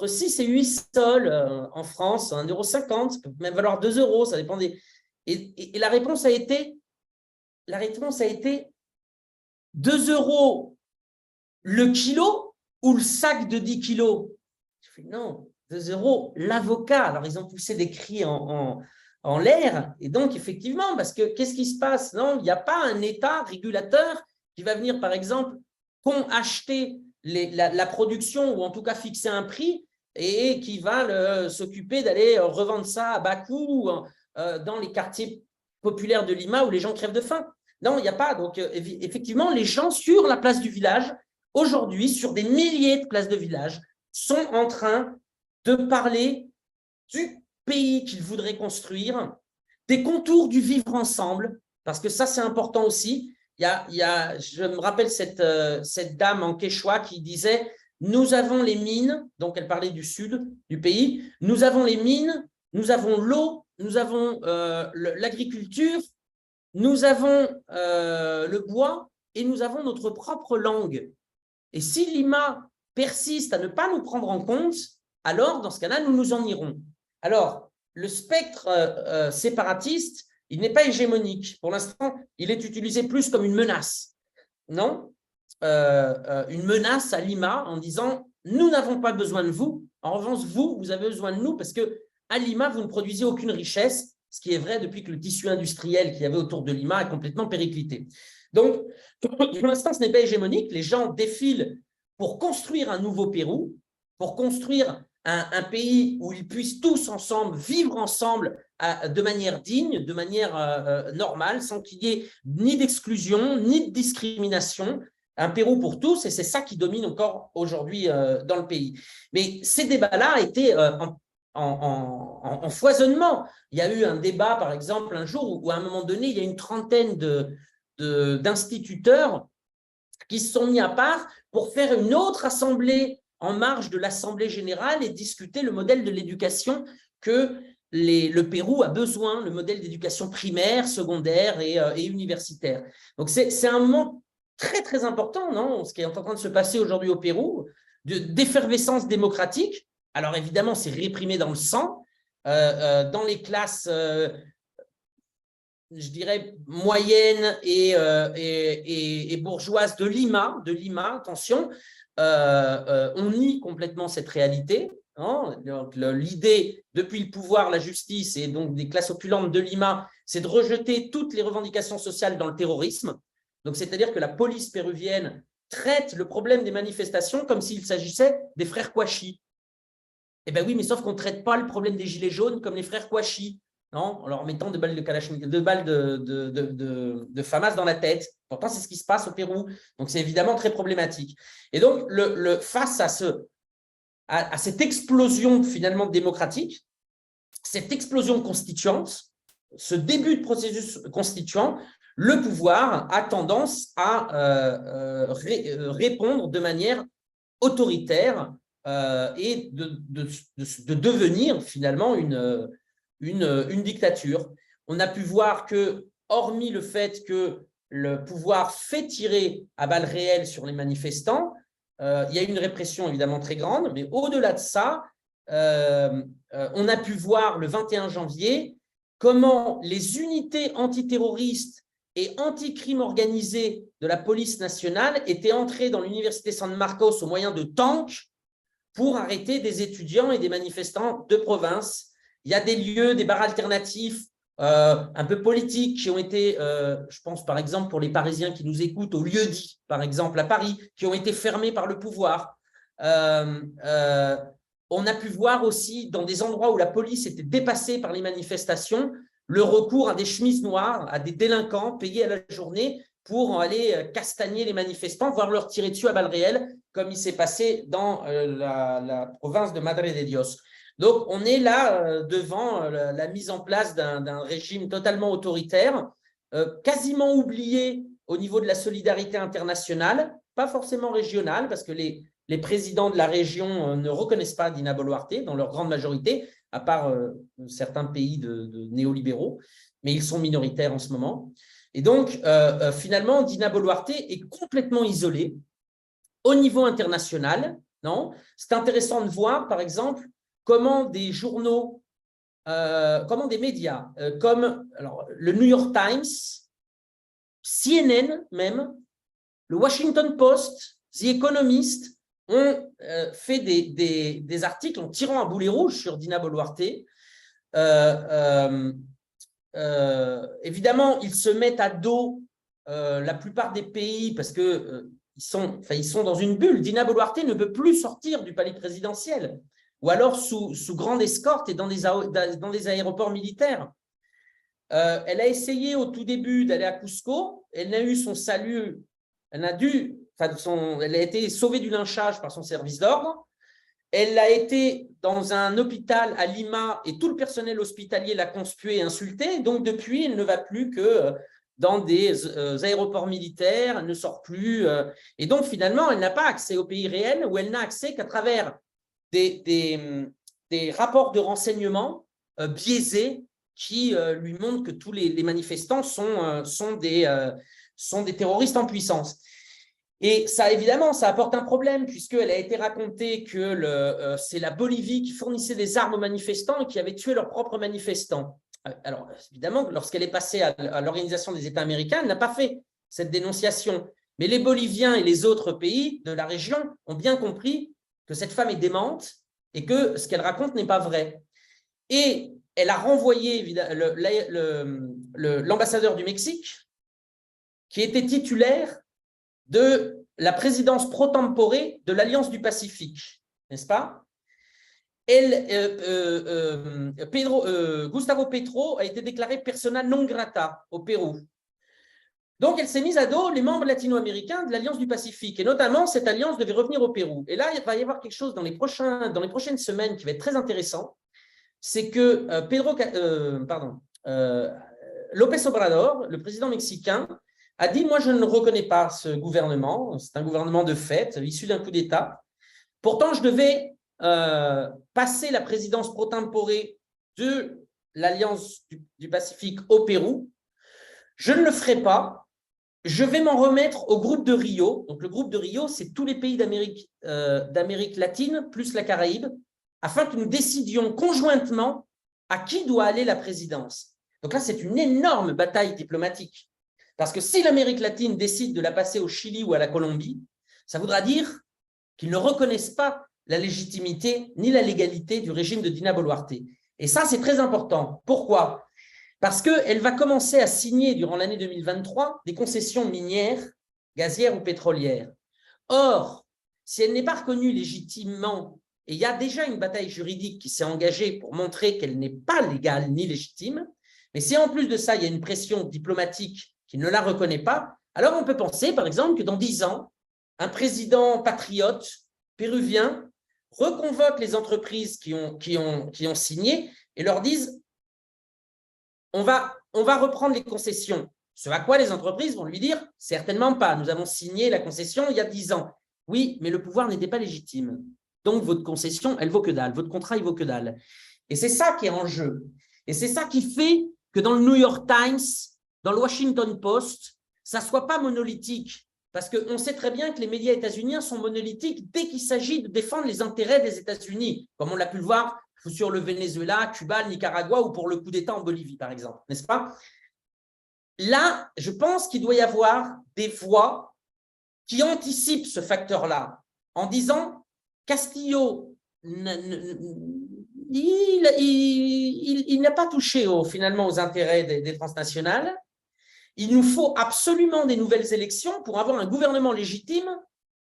6 et 8 sols en France, 1,50 €, ça peut même valoir 2 €, ça dépend des… Et la réponse a été 2 € le kilo ou le sac de 10 kilos. Je fais non, 2 € l'avocat. Alors, ils ont poussé des cris en l'air. Et donc, effectivement, parce que qu'est-ce qui se passe? Non, il n'y a pas un État régulateur qui va venir, par exemple, acheter la production ou en tout cas fixer un prix et qui va s'occuper d'aller revendre ça à bas coût dans les quartiers populaires de Lima où les gens crèvent de faim. Non, il n'y a pas. Donc, effectivement, les gens sur la place du village, aujourd'hui, sur des milliers de places de village, sont en train de parler du pays qu'ils voudraient construire, des contours du vivre ensemble, parce que ça, c'est important aussi. Je me rappelle cette dame en quechua qui disait « Nous avons les mines », donc elle parlait du sud du pays, « Nous avons les mines, nous avons l'eau, nous avons l'agriculture, nous avons le bois et nous avons notre propre langue. Et si Lima persiste à ne pas nous prendre en compte, alors dans ce cas-là, nous nous en irons. » Alors, le spectre séparatiste, il n'est pas hégémonique. Pour l'instant, il est utilisé plus comme une menace. Non, une menace à Lima en disant « Nous n'avons pas besoin de vous. En revanche, vous avez besoin de nous parce qu'à Lima, vous ne produisez aucune richesse. » Ce qui est vrai depuis que le tissu industriel qu'il y avait autour de Lima a complètement périclité. Donc, pour l'instant, ce n'est pas hégémonique. Les gens défilent pour construire un nouveau Pérou, pour construire un pays où ils puissent tous ensemble vivre ensemble de manière digne, de manière normale, sans qu'il y ait ni d'exclusion, ni de discrimination. Un Pérou pour tous, et c'est ça qui domine encore aujourd'hui dans le pays. Mais ces débats-là étaient en foisonnement. Il y a eu un débat, par exemple, un jour où à un moment donné, il y a une trentaine d'instituteurs qui se sont mis à part pour faire une autre assemblée en marge de l'Assemblée générale et discuter le modèle de l'éducation que le Pérou a besoin, le modèle d'éducation primaire, secondaire et universitaire. Donc, c'est un moment très, très important, non, ce qui est en train de se passer aujourd'hui au Pérou, d'effervescence démocratique. Alors, évidemment, c'est réprimé dans le sang, dans les classes, je dirais, moyennes et bourgeoises de Lima, attention, on nie complètement cette réalité. Hein. L'idée, depuis le pouvoir, la justice et donc des classes opulentes de Lima, c'est de rejeter toutes les revendications sociales dans le terrorisme. Donc, c'est-à-dire que la police péruvienne traite le problème des manifestations comme s'il s'agissait des frères Kouachi. Eh bien oui, mais sauf qu'on ne traite pas le problème des gilets jaunes comme les frères Kouachi, non, en leur mettant 2 balles de FAMAS dans la tête. Pourtant, c'est ce qui se passe au Pérou. Donc, c'est évidemment très problématique. Et donc, face à cette explosion finalement démocratique, cette explosion constituante, ce début de processus constituant, le pouvoir a tendance à répondre de manière autoritaire et de devenir finalement une dictature. On a pu voir que, hormis le fait que le pouvoir fait tirer à balles réelles sur les manifestants, il y a une répression évidemment très grande, mais au-delà de ça, on a pu voir le 21 janvier comment les unités antiterroristes et anti-crime organisé de la police nationale étaient entrées dans l'université San Marcos au moyen de tanks pour arrêter des étudiants et des manifestants de province. Il y a des lieux, des bars alternatifs un peu politiques qui ont été, je pense par exemple pour les Parisiens qui nous écoutent, au lieu-dit, par exemple à Paris, qui ont été fermés par le pouvoir. On a pu voir aussi dans des endroits où la police était dépassée par les manifestations, le recours à des chemises noires, à des délinquants payés à la journée pour aller castagner les manifestants, voire leur tirer dessus à balles réelles, comme il s'est passé dans la province de Madre de Dios. Donc, on est là devant la mise en place d'un régime totalement autoritaire, quasiment oublié au niveau de la solidarité internationale, pas forcément régionale, parce que les présidents de la région ne reconnaissent pas Dina Boluarte dans leur grande majorité, à part certains pays de néolibéraux, mais ils sont minoritaires en ce moment. Et donc, finalement, Dina Boluarte est complètement isolée au niveau international. C'est intéressant de voir, par exemple, comment des journaux, comment des médias, comme alors, le New York Times, CNN même, le Washington Post, The Economist, ont fait des articles en tirant un boulet rouge sur Dina Boluarte. Évidemment, ils se mettent à dos la plupart des pays parce que ils sont dans une bulle. Dina Boluarte ne peut plus sortir du palais présidentiel, ou alors sous grande escorte et dans des aéroports militaires. Elle a essayé au tout début d'aller à Cusco. Elle n'a eu son salut. Elle a été sauvée du lynchage par son service d'ordre. Elle a été dans un hôpital à Lima et tout le personnel hospitalier l'a conspuée et insultée. Donc, depuis, elle ne va plus que dans des aéroports militaires, elle ne sort plus. Et donc, finalement, elle n'a pas accès au pays réel, ou elle n'a accès qu'à travers des rapports de renseignement biaisés qui lui montrent que tous les manifestants sont des terroristes en puissance. Et ça, évidemment, ça apporte un problème, puisqu'elle a été raconté que c'est la Bolivie qui fournissait des armes aux manifestants et qui avait tué leurs propres manifestants. Alors, évidemment, lorsqu'elle est passée à l'Organisation des États américains, elle n'a pas fait cette dénonciation. Mais les Boliviens et les autres pays de la région ont bien compris que cette femme est démente et que ce qu'elle raconte n'est pas vrai. Et elle a renvoyé l'ambassadeur du Mexique, qui était titulaire de la présidence pro tempore de l'Alliance du Pacifique, n'est-ce pas? Gustavo Petro a été déclaré persona non grata au Pérou. Donc, elle s'est mise à dos les membres latino-américains de l'Alliance du Pacifique, et notamment, cette alliance devait revenir au Pérou. Et là, il va y avoir quelque chose dans les prochaines semaines qui va être très intéressant, c'est que López Obrador, le président mexicain, a dit « Moi, je ne reconnais pas ce gouvernement. C'est un gouvernement de fait, issu d'un coup d'État. Pourtant, je devais passer la présidence pro tempore de l'Alliance du Pacifique au Pérou. Je ne le ferai pas. Je vais m'en remettre au groupe de Rio. » Donc, le groupe de Rio, c'est tous les pays d'Amérique latine, plus la Caraïbe, afin que nous décidions conjointement à qui doit aller la présidence. Donc là, c'est une énorme bataille diplomatique. Parce que si l'Amérique latine décide de la passer au Chili ou à la Colombie, ça voudra dire qu'ils ne reconnaissent pas la légitimité ni la légalité du régime de Dina Boluarte. Et ça, c'est très important. Pourquoi? Parce qu'elle va commencer à signer durant l'année 2023 des concessions minières, gazières ou pétrolières. Or, si elle n'est pas reconnue légitimement, et il y a déjà une bataille juridique qui s'est engagée pour montrer qu'elle n'est pas légale ni légitime, mais si en plus de ça, il y a une pression diplomatique qui ne la reconnaît pas, alors on peut penser, par exemple, que dans 10 ans, un président patriote péruvien reconvoque les entreprises qui ont signé et leur disent « on va reprendre les concessions ». Ce à quoi les entreprises vont lui dire « certainement pas, nous avons signé la concession il y a 10 ans ». Oui, mais le pouvoir n'était pas légitime. Donc, votre concession, elle vaut que dalle. Votre contrat, il vaut que dalle. Et c'est ça qui est en jeu. Et c'est ça qui fait que dans le New York Times, dans le Washington Post, ça ne soit pas monolithique. Parce qu'on sait très bien que les médias états-uniens sont monolithiques dès qu'il s'agit de défendre les intérêts des États-Unis, comme on l'a pu le voir sur le Venezuela, Cuba, le Nicaragua ou pour le coup d'État en Bolivie, par exemple, n'est-ce pas? Là, je pense qu'il doit y avoir des voix qui anticipent ce facteur-là en disant Castillo il n'a pas touché finalement aux intérêts des transnationales. Il nous faut absolument des nouvelles élections pour avoir un gouvernement légitime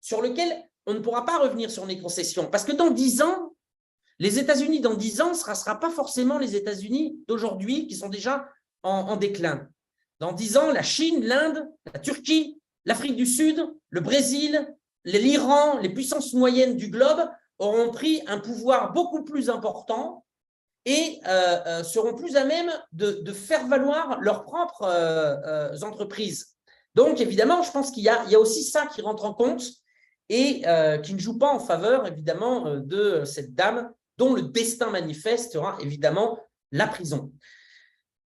sur lequel on ne pourra pas revenir sur les concessions. Parce que dans 10 ans, les États-Unis, dans 10 ans, ce ne sera pas forcément les États-Unis d'aujourd'hui qui sont déjà en déclin. Dans 10 ans, la Chine, l'Inde, la Turquie, l'Afrique du Sud, le Brésil, l'Iran, les puissances moyennes du globe auront pris un pouvoir beaucoup plus important et seront plus à même de faire valoir leurs propres entreprises. Donc, évidemment, je pense qu'il y a aussi ça qui rentre en compte et qui ne joue pas en faveur, évidemment, de cette dame dont le destin manifeste sera évidemment la prison.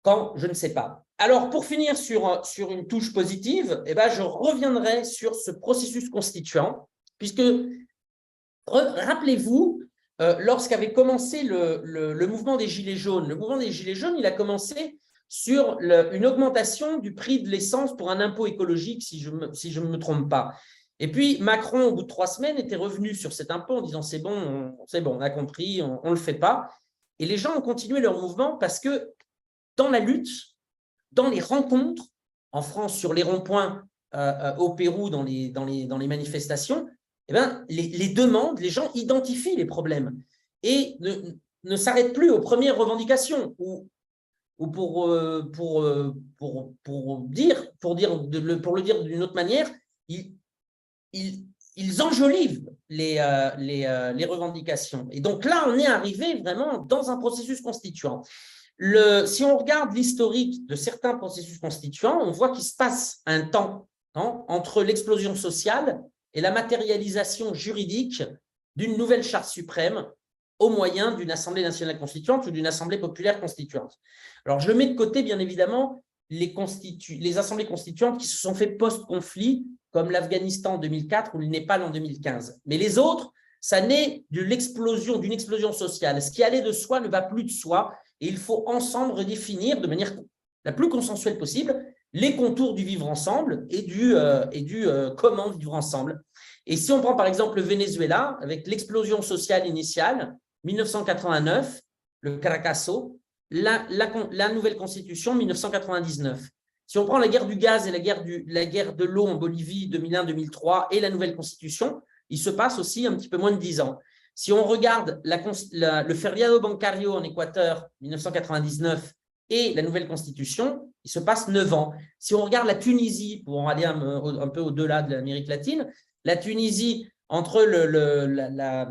Quand je ne sais pas. Alors, pour finir sur une touche positive, eh ben, je reviendrai sur ce processus constituant, puisque, rappelez-vous, lorsqu'avait commencé le mouvement des Gilets jaunes, il a commencé sur une augmentation du prix de l'essence pour un impôt écologique, si je ne me trompe pas. Et puis, Macron, au bout de 3 semaines, était revenu sur cet impôt en disant « c'est bon, on a compris, on ne le fait pas ». Et les gens ont continué leur mouvement parce que dans la lutte, dans les rencontres, en France, sur les ronds-points, au Pérou, dans les manifestations, eh bien, les demandes, les gens identifient les problèmes et ne s'arrêtent plus aux premières revendications ou pour le dire d'une autre manière, ils enjolivent les revendications. Et donc là, on est arrivé vraiment dans un processus constituant. Si on regarde l'historique de certains processus constituants, on voit qu'il se passe un temps entre l'explosion sociale et la matérialisation juridique d'une nouvelle charte suprême au moyen d'une Assemblée nationale constituante ou d'une Assemblée populaire constituante. Alors, je mets de côté, bien évidemment, les assemblées constituantes qui se sont fait post-conflit, comme l'Afghanistan en 2004 ou le Népal en 2015. Mais les autres, ça naît d'une explosion sociale. Ce qui allait de soi ne va plus de soi, et il faut ensemble redéfinir de manière la plus consensuelle possible les contours du vivre ensemble et du comment vivre ensemble. Et si on prend par exemple le Venezuela, avec l'explosion sociale initiale, 1989, le Caracazo, la nouvelle constitution, 1999. Si on prend la guerre du gaz et la guerre de l'eau en Bolivie, 2001-2003, et la nouvelle constitution, il se passe aussi un petit peu moins de 10 ans. Si on regarde le feriado bancario en Équateur, 1999, et la nouvelle constitution, il se passe 9 ans. Si on regarde la Tunisie, pour aller un peu au-delà de l'Amérique latine, la Tunisie, entre le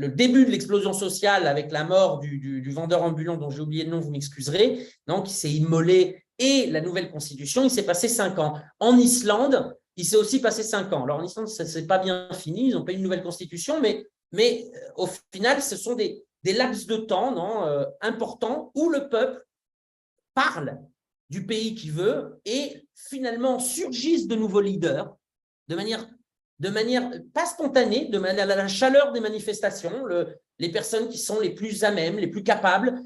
début de l'explosion sociale avec la mort du vendeur ambulant dont j'ai oublié le nom, vous m'excuserez, qui s'est immolé, et la nouvelle constitution, il s'est passé 5 ans. En Islande, il s'est aussi passé 5 ans. Alors en Islande, ça ne s'est pas bien fini, ils n'ont pas eu une nouvelle constitution, mais au final, ce sont des laps de temps importants où le peuple parle du pays qu'il veut et finalement surgissent de nouveaux leaders de manière pas spontanée, de manière à la chaleur des manifestations, les personnes qui sont les plus à même, les plus capables,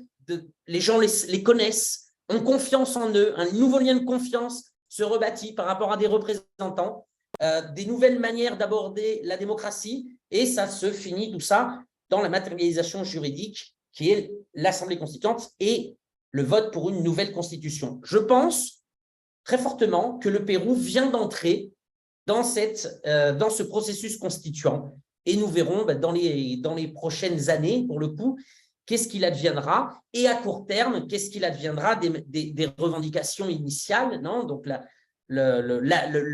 les gens les connaissent, ont confiance en eux, un nouveau lien de confiance se rebâtit par rapport à des représentants, des nouvelles manières d'aborder la démocratie, et ça se finit tout ça dans la matérialisation juridique qui est l'Assemblée constituante et le vote pour une nouvelle constitution. Je pense très fortement que le Pérou vient d'entrer dans ce processus constituant. Et nous verrons dans les prochaines années, pour le coup, qu'est-ce qu'il adviendra. Et à court terme, qu'est-ce qu'il adviendra des revendications initiales, donc l'avenir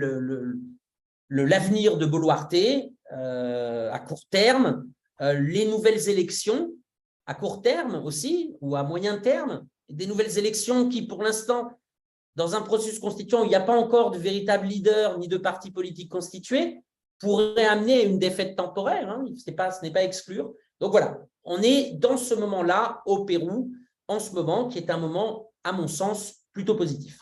de Boluarte à court terme, les nouvelles élections à court terme aussi, ou à moyen terme, des nouvelles élections qui, pour l'instant, dans un processus constituant où il n'y a pas encore de véritable leader ni de parti politique constitué, pourrait amener une défaite temporaire, ce n'est pas à exclure. Donc voilà, on est dans ce moment-là au Pérou, en ce moment, qui est un moment, à mon sens, plutôt positif.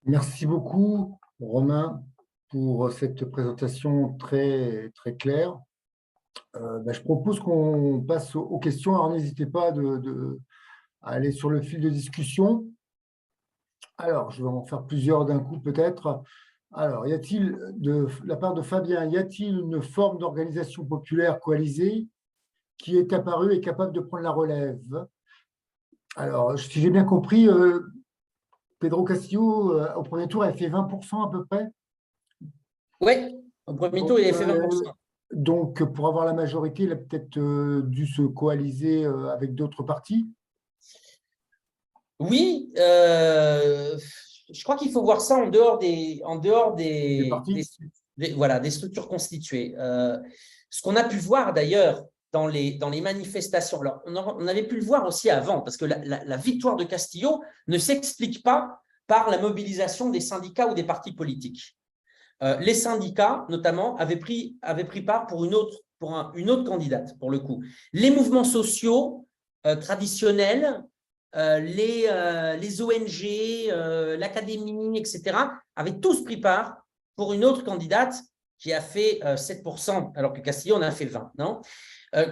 Merci beaucoup, Romain, pour cette présentation très, très claire. Je propose qu'on passe aux questions. Alors, n'hésitez pas à aller sur le fil de discussion. Alors, je vais en faire plusieurs d'un coup peut-être. Alors, de la part de Fabien, y a-t-il une forme d'organisation populaire coalisée qui est apparu et capable de prendre la relève. Alors, si j'ai bien compris, Pedro Castillo, au premier tour, a fait 20% à peu près. Oui, au premier Donc, tour, il avait fait 20%. donc, pour avoir la majorité, il a peut-être dû se coaliser avec d'autres partis. Oui, je crois qu'il faut voir ça en dehors Des partis. voilà, des structures constituées. Ce qu'on a pu voir d'ailleurs dans les manifestations, alors on avait pu le voir aussi avant, parce que la victoire de Castillo ne s'explique pas par la mobilisation des syndicats ou des partis politiques. Les syndicats, notamment, avaient pris part pour une autre candidate, pour le coup. Les mouvements sociaux traditionnels, les ONG, l'académie, etc., avaient tous pris part pour une autre candidate qui a fait 7%, alors que Castillo en a fait 20%. Non,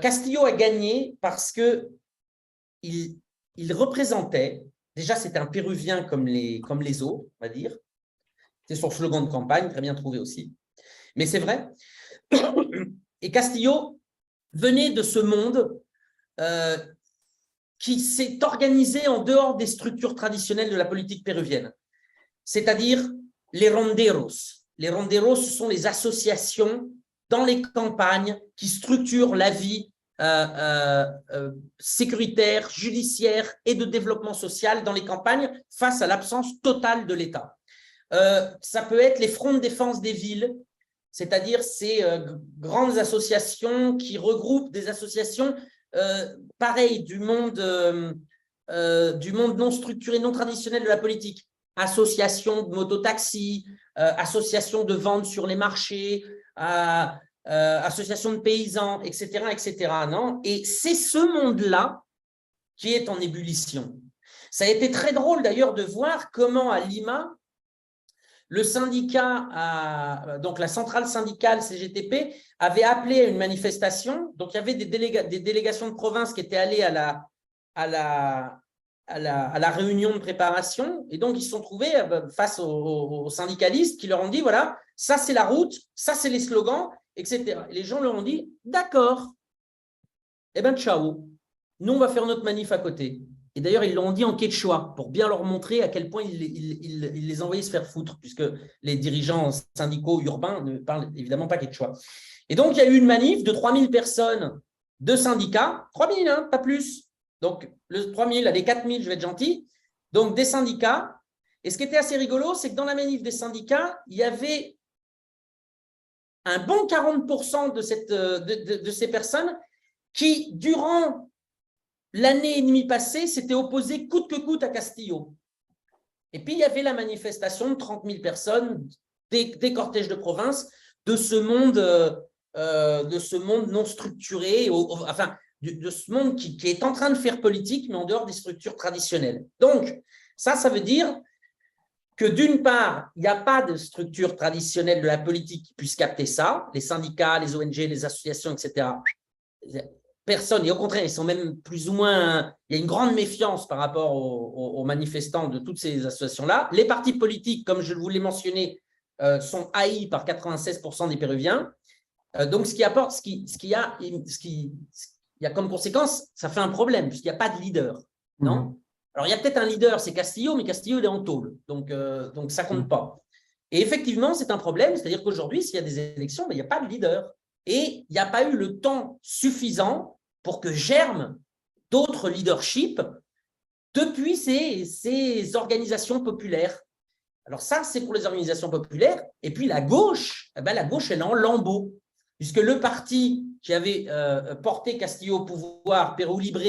Castillo a gagné parce qu'il représentait, déjà c'est un Péruvien comme les autres, on va dire, c'est son slogan de campagne, très bien trouvé aussi, mais c'est vrai. Et Castillo venait de ce monde qui s'est organisé en dehors des structures traditionnelles de la politique péruvienne, c'est-à-dire les ronderos. Les ronderos, ce sont les associations dans les campagnes qui structurent la vie sécuritaire, judiciaire et de développement social dans les campagnes face à l'absence totale de l'État. Ça peut être les fronts de défense des villes, c'est-à-dire ces grandes associations qui regroupent des associations pareil du monde non structuré, non traditionnel de la politique. Associations de mototaxis, associations de vente sur les marchés, associations de paysans, etc., etc. Non, et c'est ce monde-là qui est en ébullition. Ça a été très drôle d'ailleurs de voir comment à Lima, le syndicat, donc la centrale syndicale CGTP, avait appelé à une manifestation. Donc, il y avait des délégations de province qui étaient allées à la réunion de préparation. Et donc, ils se sont trouvés face aux syndicalistes qui leur ont dit, voilà, ça c'est la route, ça c'est les slogans, etc. Et les gens leur ont dit, d'accord, eh bien, ciao, nous on va faire notre manif à côté. Et d'ailleurs, ils l'ont dit en quechua pour bien leur montrer à quel point ils les envoyaient se faire foutre, puisque les dirigeants syndicaux urbains ne parlent évidemment pas quechua. Et donc, il y a eu une manif de 3000 personnes de syndicats, 3000, hein, pas plus. Donc, le 3000, les 4000, je vais être gentil. Donc, des syndicats. Et ce qui était assez rigolo, c'est que dans la manif des syndicats, il y avait un bon 40% de ces personnes qui, durant l'année et demie passée, s'était opposé coûte que coûte à Castillo. Et puis, il y avait la manifestation de 30 000 personnes, des cortèges de province, de ce monde non structuré, enfin, de ce monde qui est en train de faire politique, mais en dehors des structures traditionnelles. Donc, ça veut dire que d'une part, il n'y a pas de structure traditionnelle de la politique qui puisse capter ça, les syndicats, les ONG, les associations, etc., personne, et au contraire, ils sont même plus ou moins. Il y a une grande méfiance par rapport aux manifestants de toutes ces associations-là. Les partis politiques, comme je vous l'ai mentionné, sont haïs par 96% des Péruviens. Donc, ce qu'il y a comme conséquence, ça fait un problème, puisqu'il n'y a pas de leader. Non. Alors, il y a peut-être un leader, c'est Castillo, mais Castillo, il est en tôle. Donc ça ne compte pas. Et effectivement, c'est un problème, c'est-à-dire qu'aujourd'hui, s'il y a des élections, il n'y a pas de leader. Et il n'y a pas eu le temps suffisant pour que germent d'autres leaderships depuis ces organisations populaires. Alors ça, c'est pour les organisations populaires. Et puis la gauche, la gauche, elle est en lambeaux, puisque le parti qui avait porté Castillo au pouvoir, Perú Libre,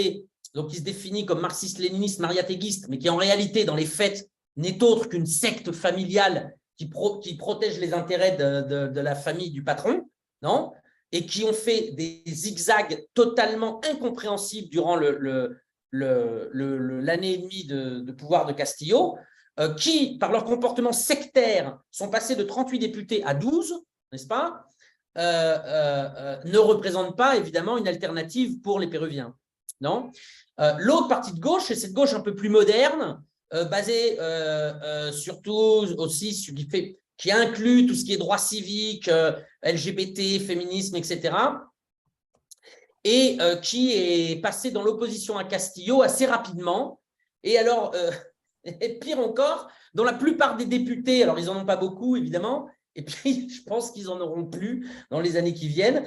donc qui se définit comme marxiste-léniniste, mariatéguiste, mais qui en réalité, dans les faits, n'est autre qu'une secte familiale qui protège les intérêts de la famille du patron, non, et qui ont fait des zigzags totalement incompréhensibles durant l'année et demie de pouvoir de Castillo, qui, par leur comportement sectaire, sont passés de 38 députés à 12, n'est-ce pas, ne représentent pas, évidemment, une alternative pour les Péruviens. Non. L'autre partie de gauche, c'est cette gauche un peu plus moderne, basée surtout aussi qui inclut tout ce qui est droits civiques, LGBT, féminisme, etc. et qui est passé dans l'opposition à Castillo assez rapidement. Et alors, et pire encore, dans la plupart des députés, alors ils n'en ont pas beaucoup évidemment, et puis je pense qu'ils n'en auront plus dans les années qui viennent,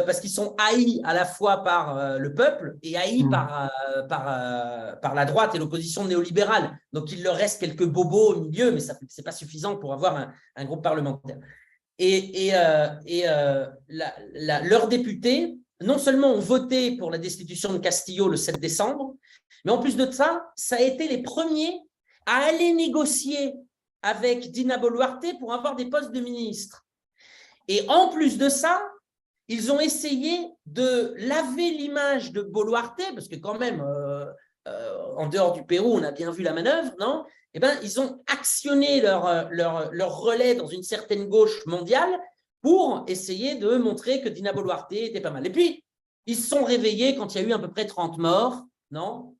parce qu'ils sont haïs à la fois par le peuple et haïs par la droite et l'opposition néolibérale. Donc il leur reste quelques bobos au milieu, mais ce n'est pas suffisant pour avoir un groupe parlementaire. Leurs députés, non seulement ont voté pour la destitution de Castillo le 7 décembre, mais en plus de ça, ça a été les premiers à aller négocier avec Dina Boluarte pour avoir des postes de ministre. Et en plus de ça, ils ont essayé de laver l'image de Boluarte, parce que quand même, en dehors du Pérou, on a bien vu la manœuvre, non ? Eh bien, ils ont actionné leur relais dans une certaine gauche mondiale pour essayer de montrer que Dina Boluarte était pas mal. Et puis, ils se sont réveillés quand il y a eu à peu près 30 morts, non ?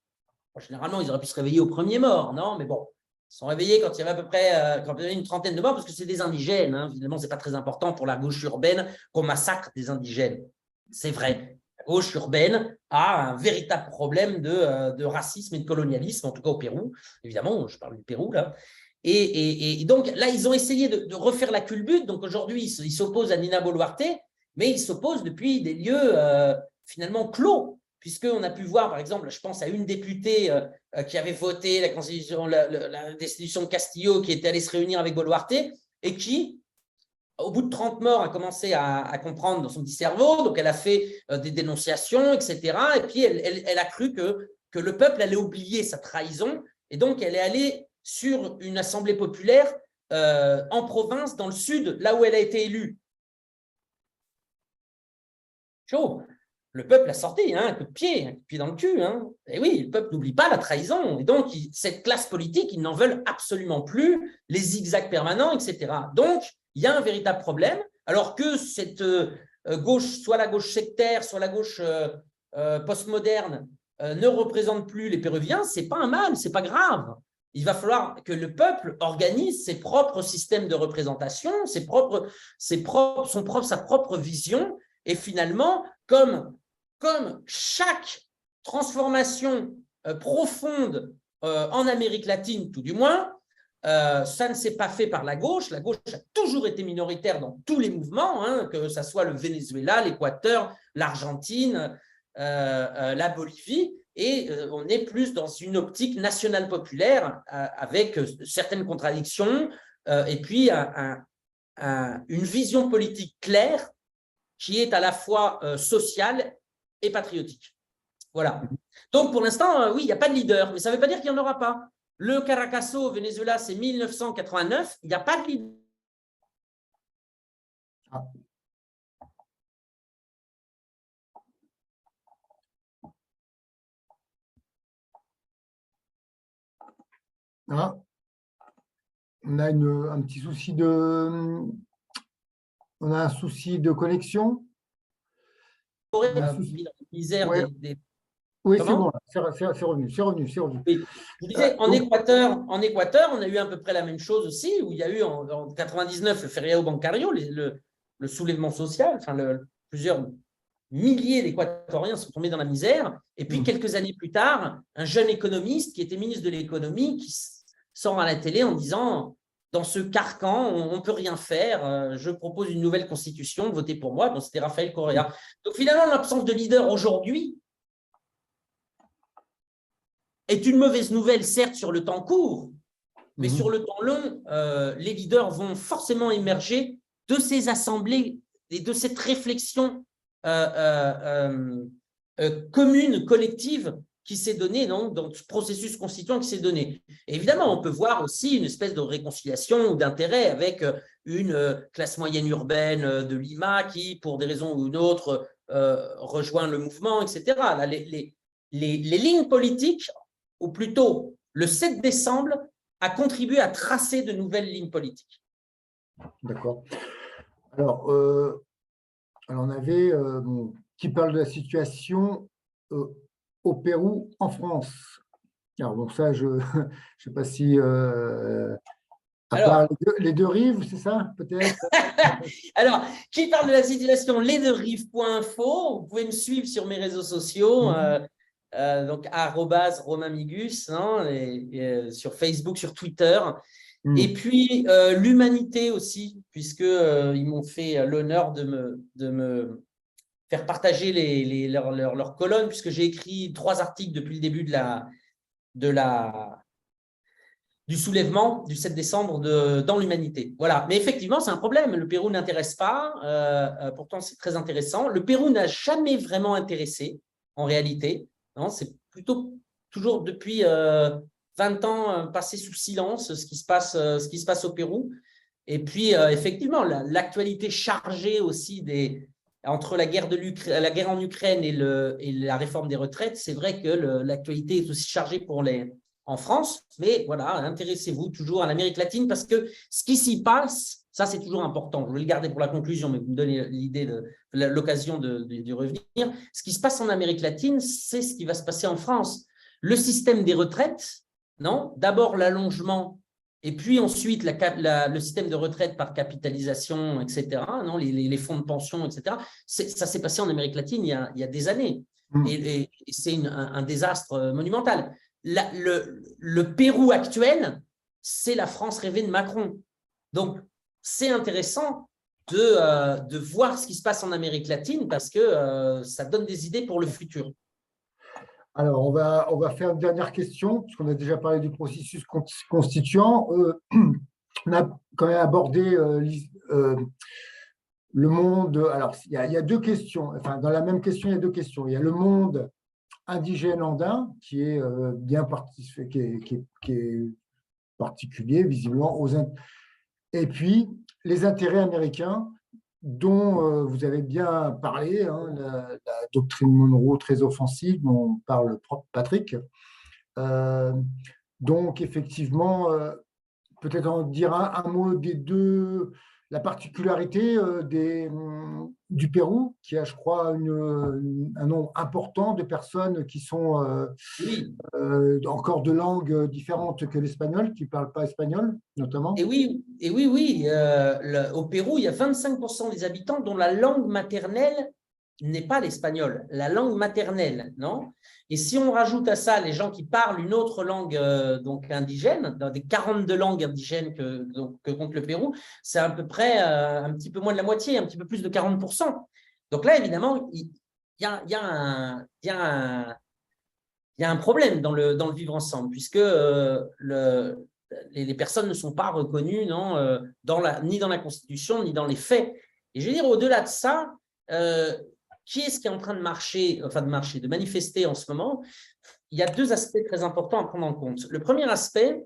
Bon, généralement, ils auraient pu se réveiller au premier mort, non ? Mais bon, ils se sont réveillés quand il y avait à peu près quand il y avait une trentaine de morts, parce que c'est des indigènes. Hein. Évidemment, ce n'est pas très important pour la gauche urbaine qu'on massacre des indigènes. C'est vrai. La gauche urbaine a un véritable problème de racisme et de colonialisme, en tout cas au Pérou. Évidemment, je parle du Pérou, là. Et donc, là, ils ont essayé de refaire la culbute. Donc, aujourd'hui, ils s'opposent à Dina Boluarte, mais ils s'opposent depuis des lieux finalement clos, puisqu'on a pu voir, par exemple, je pense à une députée qui avait voté la destitution de Castillo, qui était allée se réunir avec Boluarte, et qui, au bout de 30 morts, a commencé à comprendre dans son petit cerveau, donc elle a fait des dénonciations, etc. Et puis, elle a cru que le peuple allait oublier sa trahison, et donc elle est allée sur une assemblée populaire en province, dans le sud, là où elle a été élue. Chaud. Le peuple a sorti, hein, un coup de pied dans le cul. Hein. Et oui, le peuple n'oublie pas la trahison. Et donc, cette classe politique, ils n'en veulent absolument plus, les zigzags permanents, etc. Donc, il y a un véritable problème, alors que cette gauche, soit la gauche sectaire, soit la gauche postmoderne, ne représente plus les Péruviens, ce n'est pas un mal, ce n'est pas grave. Il va falloir que le peuple organise ses propres systèmes de représentation, sa propre vision, et finalement, comme chaque transformation profonde en Amérique latine, tout du moins, ça ne s'est pas fait par la gauche. La gauche a toujours été minoritaire dans tous les mouvements, hein, que ce soit le Venezuela, l'Équateur, l'Argentine, la Bolivie, et on est plus dans une optique nationale populaire avec certaines contradictions et puis une vision politique claire qui est à la fois sociale et patriotique. Voilà. Donc, pour l'instant, oui, il n'y a pas de leader, mais ça ne veut pas dire qu'il n'y en aura pas. Le Caracazo au Venezuela, c'est 1989, il n'y a pas de leader. Ah. On a un petit souci de... On a un souci de connexion. Misère ouais. Oui, c'est bon, c'est revenu. Oui. Je disais, en Équateur, on a eu à peu près la même chose aussi, où il y a eu en 99 le Feriado Bancario, le soulèvement social, enfin plusieurs milliers d'Équatoriens sont tombés dans la misère, et puis quelques années plus tard, un jeune économiste qui était ministre de l'économie qui sort à la télé en disant « Dans ce carcan, on ne peut rien faire, je propose une nouvelle constitution, votez pour moi ». Bon, c'était Rafael Correa. Donc finalement, l'absence de leader aujourd'hui est une mauvaise nouvelle, certes, sur le temps court, mais sur le temps long, les leaders vont forcément émerger de ces assemblées et de cette réflexion commune, collective qui s'est donnée, dans ce processus constituant qui s'est donné. Et évidemment, on peut voir aussi une espèce de réconciliation ou d'intérêt avec une classe moyenne urbaine de Lima qui, pour des raisons ou une autre, rejoint le mouvement, etc. Là, les lignes politiques, ou plutôt le 7 décembre, a contribué à tracer de nouvelles lignes politiques. D'accord. Alors, on avait qui parle de la situation au Pérou, en France. Alors bon, ça, je ne sais pas si À part Alors, les deux rives, c'est ça, peut-être? alors, qui parle de la situation, lesderives.info. Vous pouvez me suivre sur mes réseaux sociaux, donc @romainmigus, hein, sur Facebook, sur Twitter. Et puis, l'humanité aussi, puisque ils m'ont fait l'honneur de me faire partager leurs colonnes, puisque j'ai écrit 3 articles depuis le début du soulèvement du 7 décembre dans l'humanité. Voilà. Mais effectivement, c'est un problème. Le Pérou n'intéresse pas. Pourtant, c'est très intéressant. Le Pérou n'a jamais vraiment intéressé, en réalité. C'est plutôt toujours depuis 20 ans passé sous silence ce qui se passe au Pérou. Et puis, effectivement, l'actualité chargée aussi entre la guerre en Ukraine et la réforme des retraites, c'est vrai que l'actualité est aussi chargée en France, mais voilà, intéressez-vous toujours à l'Amérique latine parce que ce qui s'y passe, ça c'est toujours important. Je vais le garder pour la conclusion, mais vous me donnez l'occasion d'y revenir. Ce qui se passe en Amérique latine, c'est ce qui va se passer en France. Le système des retraites, non? D'abord l'allongement, et puis ensuite le système de retraite par capitalisation, etc., non? Les fonds de pension, etc. Ça s'est passé en Amérique latine il y a des années. Et c'est un désastre monumental. Le Pérou actuel, c'est la France rêvée de Macron. Donc, c'est intéressant de voir ce qui se passe en Amérique latine parce que ça donne des idées pour le futur. Alors, on va faire une dernière question, puisqu'on a déjà parlé du processus constituant. On a quand même abordé le monde. Alors, il y a 2 questions. Enfin, dans la même question, il y a 2 questions. Il y a le monde indigène andin, qui est qui est particulier, visiblement, et puis les intérêts américains, dont vous avez bien parlé, hein, la doctrine Monroe très offensive, dont parle Patrick. Donc, effectivement, peut-être en dire un mot des 2, la particularité du Pérou, qui a, je crois, un nombre important de personnes qui sont Oui. encore de langues différentes que l'espagnol, qui ne parlent pas espagnol, notamment. Et oui. Au Pérou, il y a 25% des habitants dont la langue maternelle n'est pas l'espagnol, la langue maternelle, non? Et si on rajoute à ça les gens qui parlent une autre langue donc indigène, dans des 42 langues indigènes que compte le Pérou, c'est à peu près un petit peu moins de la moitié, un petit peu plus de 40%. Donc là, évidemment, il y a un problème dans le vivre ensemble, puisque les personnes ne sont pas reconnues, non, ni dans la Constitution, ni dans les faits. Et je veux dire, au-delà de ça, qui est-ce qui est en train de manifester en ce moment? Il y a 2 aspects très importants à prendre en compte. Le premier aspect,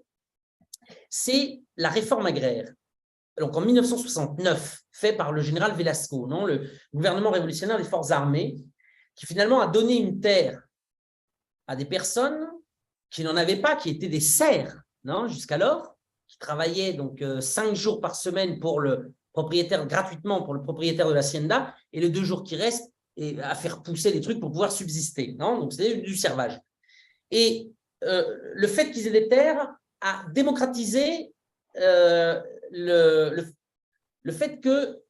c'est la réforme agraire. Donc en 1969, fait par le général Velasco, non, le gouvernement révolutionnaire des forces armées, qui finalement a donné une terre à des personnes qui n'en avaient pas, qui étaient des serfs, non, jusqu'alors, qui travaillaient donc 5 jours par semaine pour le propriétaire, gratuitement pour le propriétaire de l'hacienda, et les 2 jours qui restent, à faire pousser les trucs pour pouvoir subsister. Non, donc c'est du servage. Et le fait qu'ils aient des terres a démocratisé le fait que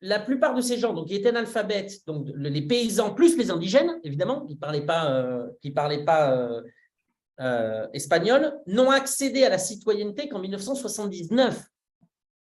la plupart de ces gens, donc, qui étaient analphabètes, donc les paysans plus les indigènes, évidemment, qui ne parlaient pas espagnol, n'ont accédé à la citoyenneté qu'en 1979.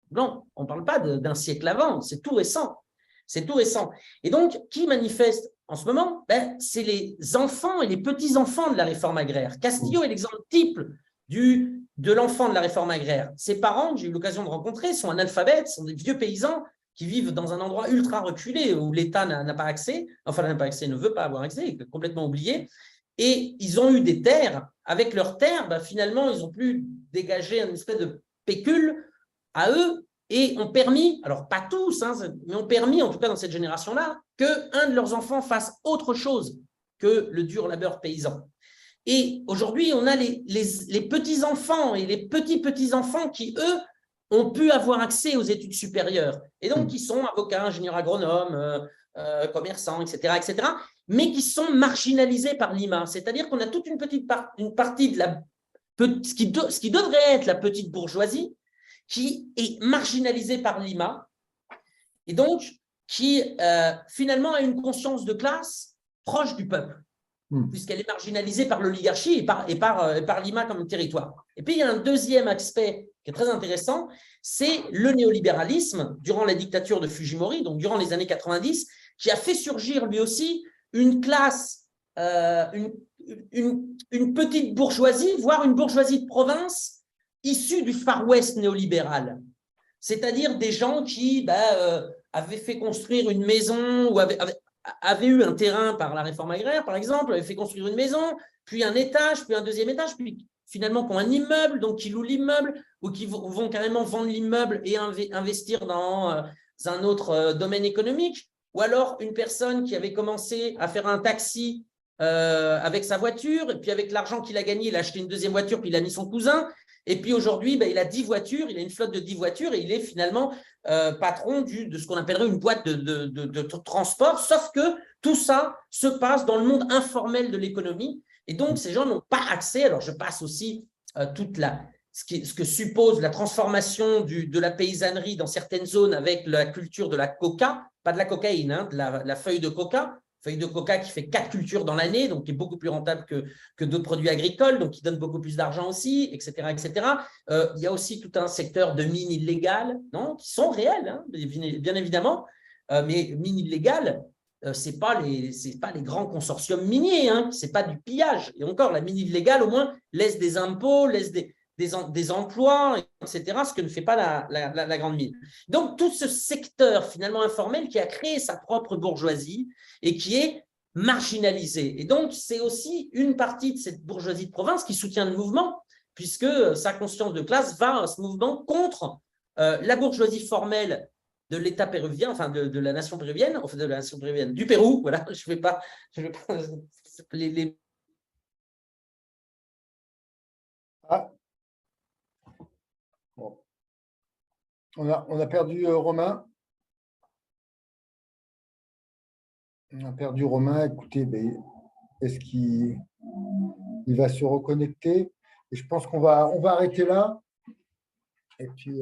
Non, on ne parle pas d'un siècle avant, c'est tout récent. C'est tout récent. Et donc, qui manifeste en ce moment? C'est les enfants et les petits-enfants de la réforme agraire. Castillo est l'exemple type de l'enfant de la réforme agraire. Ses parents, que j'ai eu l'occasion de rencontrer, sont analphabètes, sont des vieux paysans qui vivent dans un endroit ultra reculé où l'État n'a pas accès, ne veut pas avoir accès, il est complètement oublié. Et ils ont eu des terres. Avec leurs terres, finalement, ils ont pu dégager une espèce de pécule à eux et ont permis, alors pas tous, mais ont permis, en tout cas dans cette génération-là, qu'un de leurs enfants fasse autre chose que le dur labeur paysan. Et aujourd'hui, on a les petits-enfants et les petits-petits-enfants qui, eux, ont pu avoir accès aux études supérieures. Et donc, qui sont avocats, ingénieurs agronomes, commerçants, etc., mais qui sont marginalisés par l'IMA. C'est-à-dire qu'on a toute une partie de ce qui devrait être la petite bourgeoisie qui est marginalisée par Lima et donc qui finalement a une conscience de classe proche du peuple, puisqu'elle est marginalisée par l'oligarchie et par Lima comme territoire. Et puis, il y a un deuxième aspect qui est très intéressant, c'est le néolibéralisme durant la dictature de Fujimori, donc durant les années 90, qui a fait surgir lui aussi une classe, une petite bourgeoisie, voire une bourgeoisie de province issue du Far West néolibéral. C'est-à-dire des gens qui avaient fait construire une maison ou avaient eu un terrain par la réforme agraire, par exemple, avaient fait construire une maison, puis un étage, puis un deuxième étage, puis finalement qui ont un immeuble, donc qui louent l'immeuble ou qui vont carrément vendre l'immeuble et investir dans un autre domaine économique. Ou alors une personne qui avait commencé à faire un taxi avec sa voiture, et puis avec l'argent qu'il a gagné, il a acheté une deuxième voiture, puis il a mis son cousin. Et puis aujourd'hui, il a 10 voitures, il a une flotte de 10 voitures et il est finalement patron de ce qu'on appellerait une boîte de transport, sauf que tout ça se passe dans le monde informel de l'économie. Et donc, ces gens n'ont pas accès. Alors, je passe aussi ce que suppose la transformation de la paysannerie dans certaines zones avec la culture de la coca, pas de la cocaïne, hein, de la feuille de coca qui fait 4 cultures dans l'année, donc qui est beaucoup plus rentable que d'autres produits agricoles, donc qui donne beaucoup plus d'argent aussi, etc. etc. Il y a aussi tout un secteur de mines illégales, non, qui sont réelles, hein, bien évidemment, mais mines illégales, ce n'est pas les grands consortiums miniers, hein, ce n'est pas du pillage. Et encore, la mine illégale, au moins, laisse des impôts, laisse des emplois, etc., ce que ne fait pas la grande mine. Donc, tout ce secteur finalement informel qui a créé sa propre bourgeoisie et qui est marginalisé. Et donc, c'est aussi une partie de cette bourgeoisie de province qui soutient le mouvement, puisque sa conscience de classe va à ce mouvement contre la bourgeoisie formelle de l'État péruvien, enfin de la nation péruvienne, enfin de la nation péruvienne, du Pérou, voilà, je ne vais pas les... Ah. Bon. On a perdu Romain. On a perdu Romain. Écoutez, est-ce qu'il va se reconnecter? Et je pense qu'on va arrêter là. Et puis,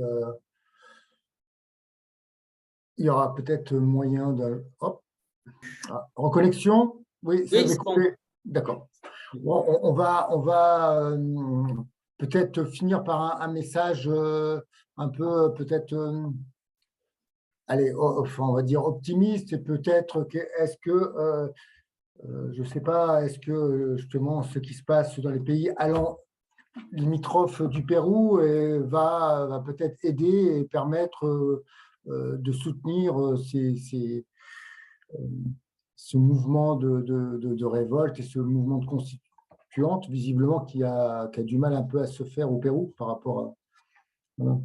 il y aura peut-être moyen de... Hop. Ah, reconnexion? Oui, ça avait coupé. Bon. D'accord. Bon, on va peut-être finir par un message un peu, peut-être, allez, enfin, on va dire optimiste, et peut-être est-ce que, je ne sais pas, est-ce que justement ce qui se passe dans les pays allant limitrophes du Pérou va peut-être aider et permettre de soutenir ce mouvement de révolte et ce mouvement de constituante, visiblement, qui a du mal un peu à se faire au Pérou par rapport à... Voilà.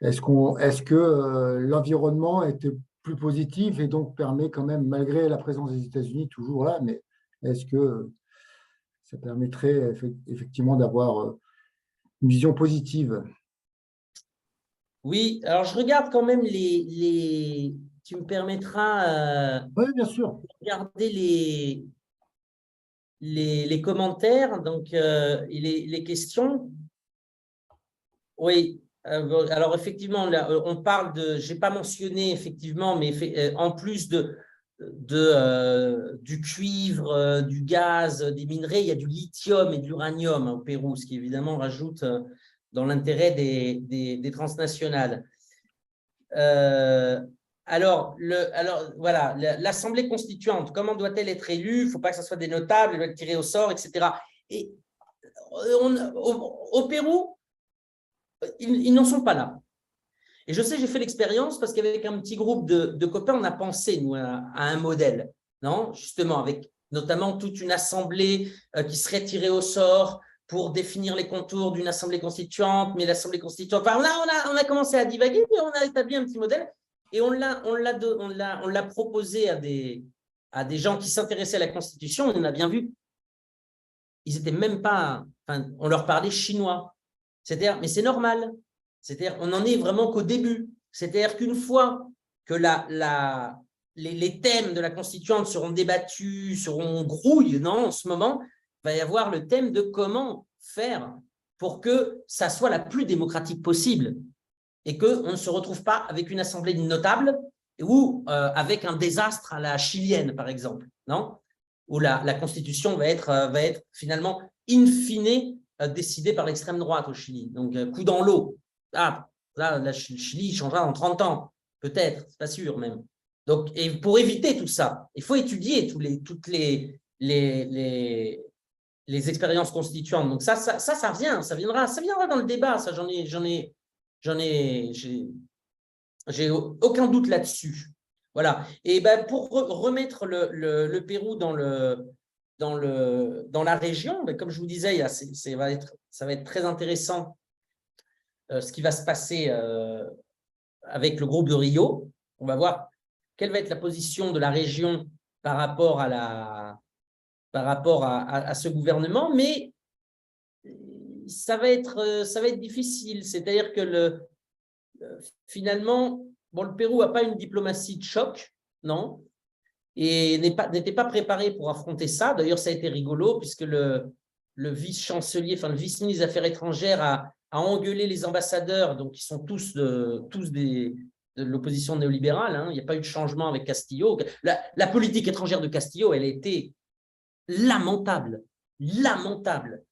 Est-ce que l'environnement était plus positif et donc permet quand même, malgré la présence des États-Unis toujours là, mais est-ce que ça permettrait effectivement d'avoir une vision positive? Oui, alors je regarde quand même tu me permettras oui, bien sûr. de regarder les commentaires, donc les questions. Oui, alors effectivement, là, on parle je n'ai pas mentionné effectivement, mais en plus du cuivre, du gaz, des minerais, il y a du lithium et de l'uranium au Pérou, ce qui évidemment rajoute dans l'intérêt des transnationales. Alors voilà, l'Assemblée constituante, comment doit-elle être élue? Il ne faut pas que ce soit des notables, elle doit être tirée au sort, etc. Et au Pérou, ils n'en sont pas là. Et je sais, j'ai fait l'expérience parce qu'avec un petit groupe de copains, on a pensé, nous, à un modèle, non? Justement, avec notamment toute une assemblée qui serait tirée au sort pour définir les contours d'une assemblée constituante, mais l'assemblée constituante… Enfin, on a commencé à divaguer, mais on a établi un petit modèle et on l'a proposé à des gens qui s'intéressaient à la Constitution. On a bien vu, ils n'étaient même pas… Enfin, on leur parlait chinois. C'est-à-dire, mais c'est normal. C'est-à-dire, on n'en est vraiment qu'au début. C'est-à-dire qu'une fois que les thèmes de la constituante seront débattus, seront grouilles, non, en ce moment, il va y avoir le thème de comment faire pour que ça soit la plus démocratique possible et qu'on ne se retrouve pas avec une assemblée de notables ou avec un désastre à la chilienne, par exemple, non? Où la constitution va être finalement in fine décidée par l'extrême droite au Chili. Donc, coup dans l'eau. Ah, là, le Chili changera en 30 ans, peut-être, c'est pas sûr même. Donc, et pour éviter tout ça, il faut étudier toutes les expériences constituantes. Donc, ça viendra dans le débat. Ça, j'ai aucun doute là-dessus. Voilà. Et ben, pour remettre le Pérou dans la région, ben, comme je vous disais, ça va être très intéressant ce qui va se passer avec le groupe de Rio. On va voir quelle va être la position de la région par rapport à ce gouvernement, mais ça va être difficile. C'est-à-dire que finalement, bon, le Pérou n'a pas une diplomatie de choc, non, et n'était pas préparé pour affronter ça. D'ailleurs, ça a été rigolo, puisque le vice-chancelier, enfin le vice-ministre des Affaires étrangères a engueulé les ambassadeurs, donc ils sont tous de l'opposition néolibérale. Hein. Il n'y a pas eu de changement avec Castillo. La politique étrangère de Castillo, elle a été lamentable, lamentable,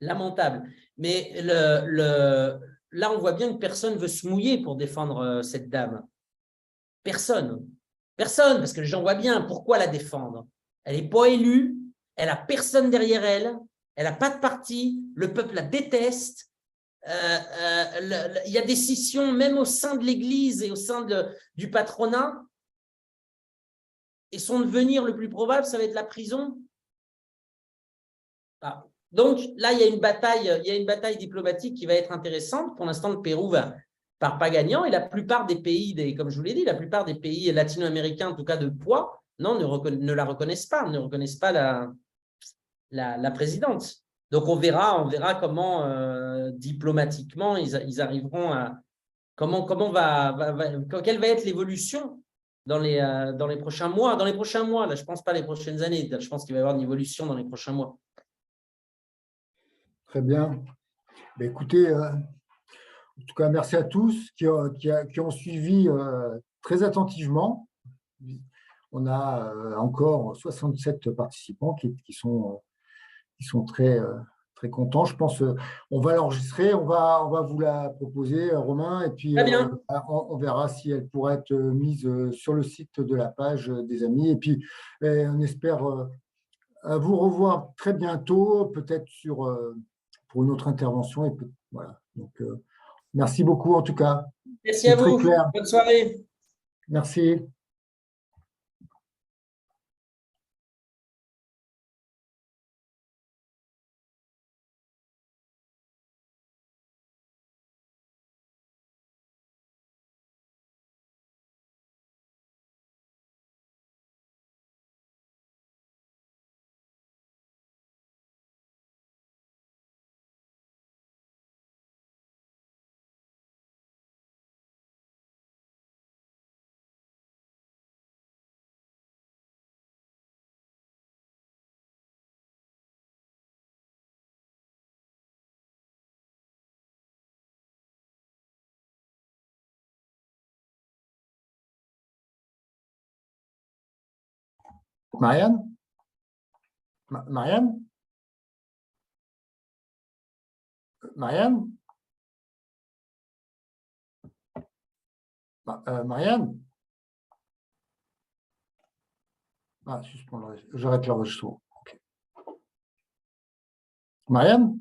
lamentable. Mais là, on voit bien que personne ne veut se mouiller pour défendre cette dame. Personne. Personne, parce que les gens voient bien pourquoi la défendre. Elle n'est pas élue, elle n'a personne derrière elle, elle n'a pas de parti, le peuple la déteste. Il y a des scissions même au sein de l'Église et au sein du patronat. Et son devenir le plus probable, ça va être la prison. Ah. Donc là, il y a une bataille diplomatique qui va être intéressante. Pour l'instant, le Pérou part pas gagnant, et la plupart des pays, comme je vous l'ai dit, la plupart des pays latino-américains, en tout cas de poids, ne la reconnaissent pas, ne reconnaissent pas la présidente. Donc on verra comment diplomatiquement ils arriveront à quelle va être l'évolution dans les prochains mois. Dans les prochains mois, là, je pense pas les prochaines années. Je pense qu'il va y avoir une évolution dans les prochains mois. Très bien. Ben, écoutez, en tout cas, merci à tous qui ont suivi très attentivement. On a encore 67 participants qui sont très, très contents. Je pense on va l'enregistrer, on va vous la proposer, Romain, et puis on verra si elle pourra être mise sur le site de la page des amis. Et puis, on espère vous revoir très bientôt, peut-être pour une autre intervention. Et voilà. Donc, merci beaucoup en tout cas. Merci à vous. Très clair. Bonne soirée. Merci. Marianne? Marianne? Marianne? Marianne? J'arrête l'enregistrement. Okay. Marianne?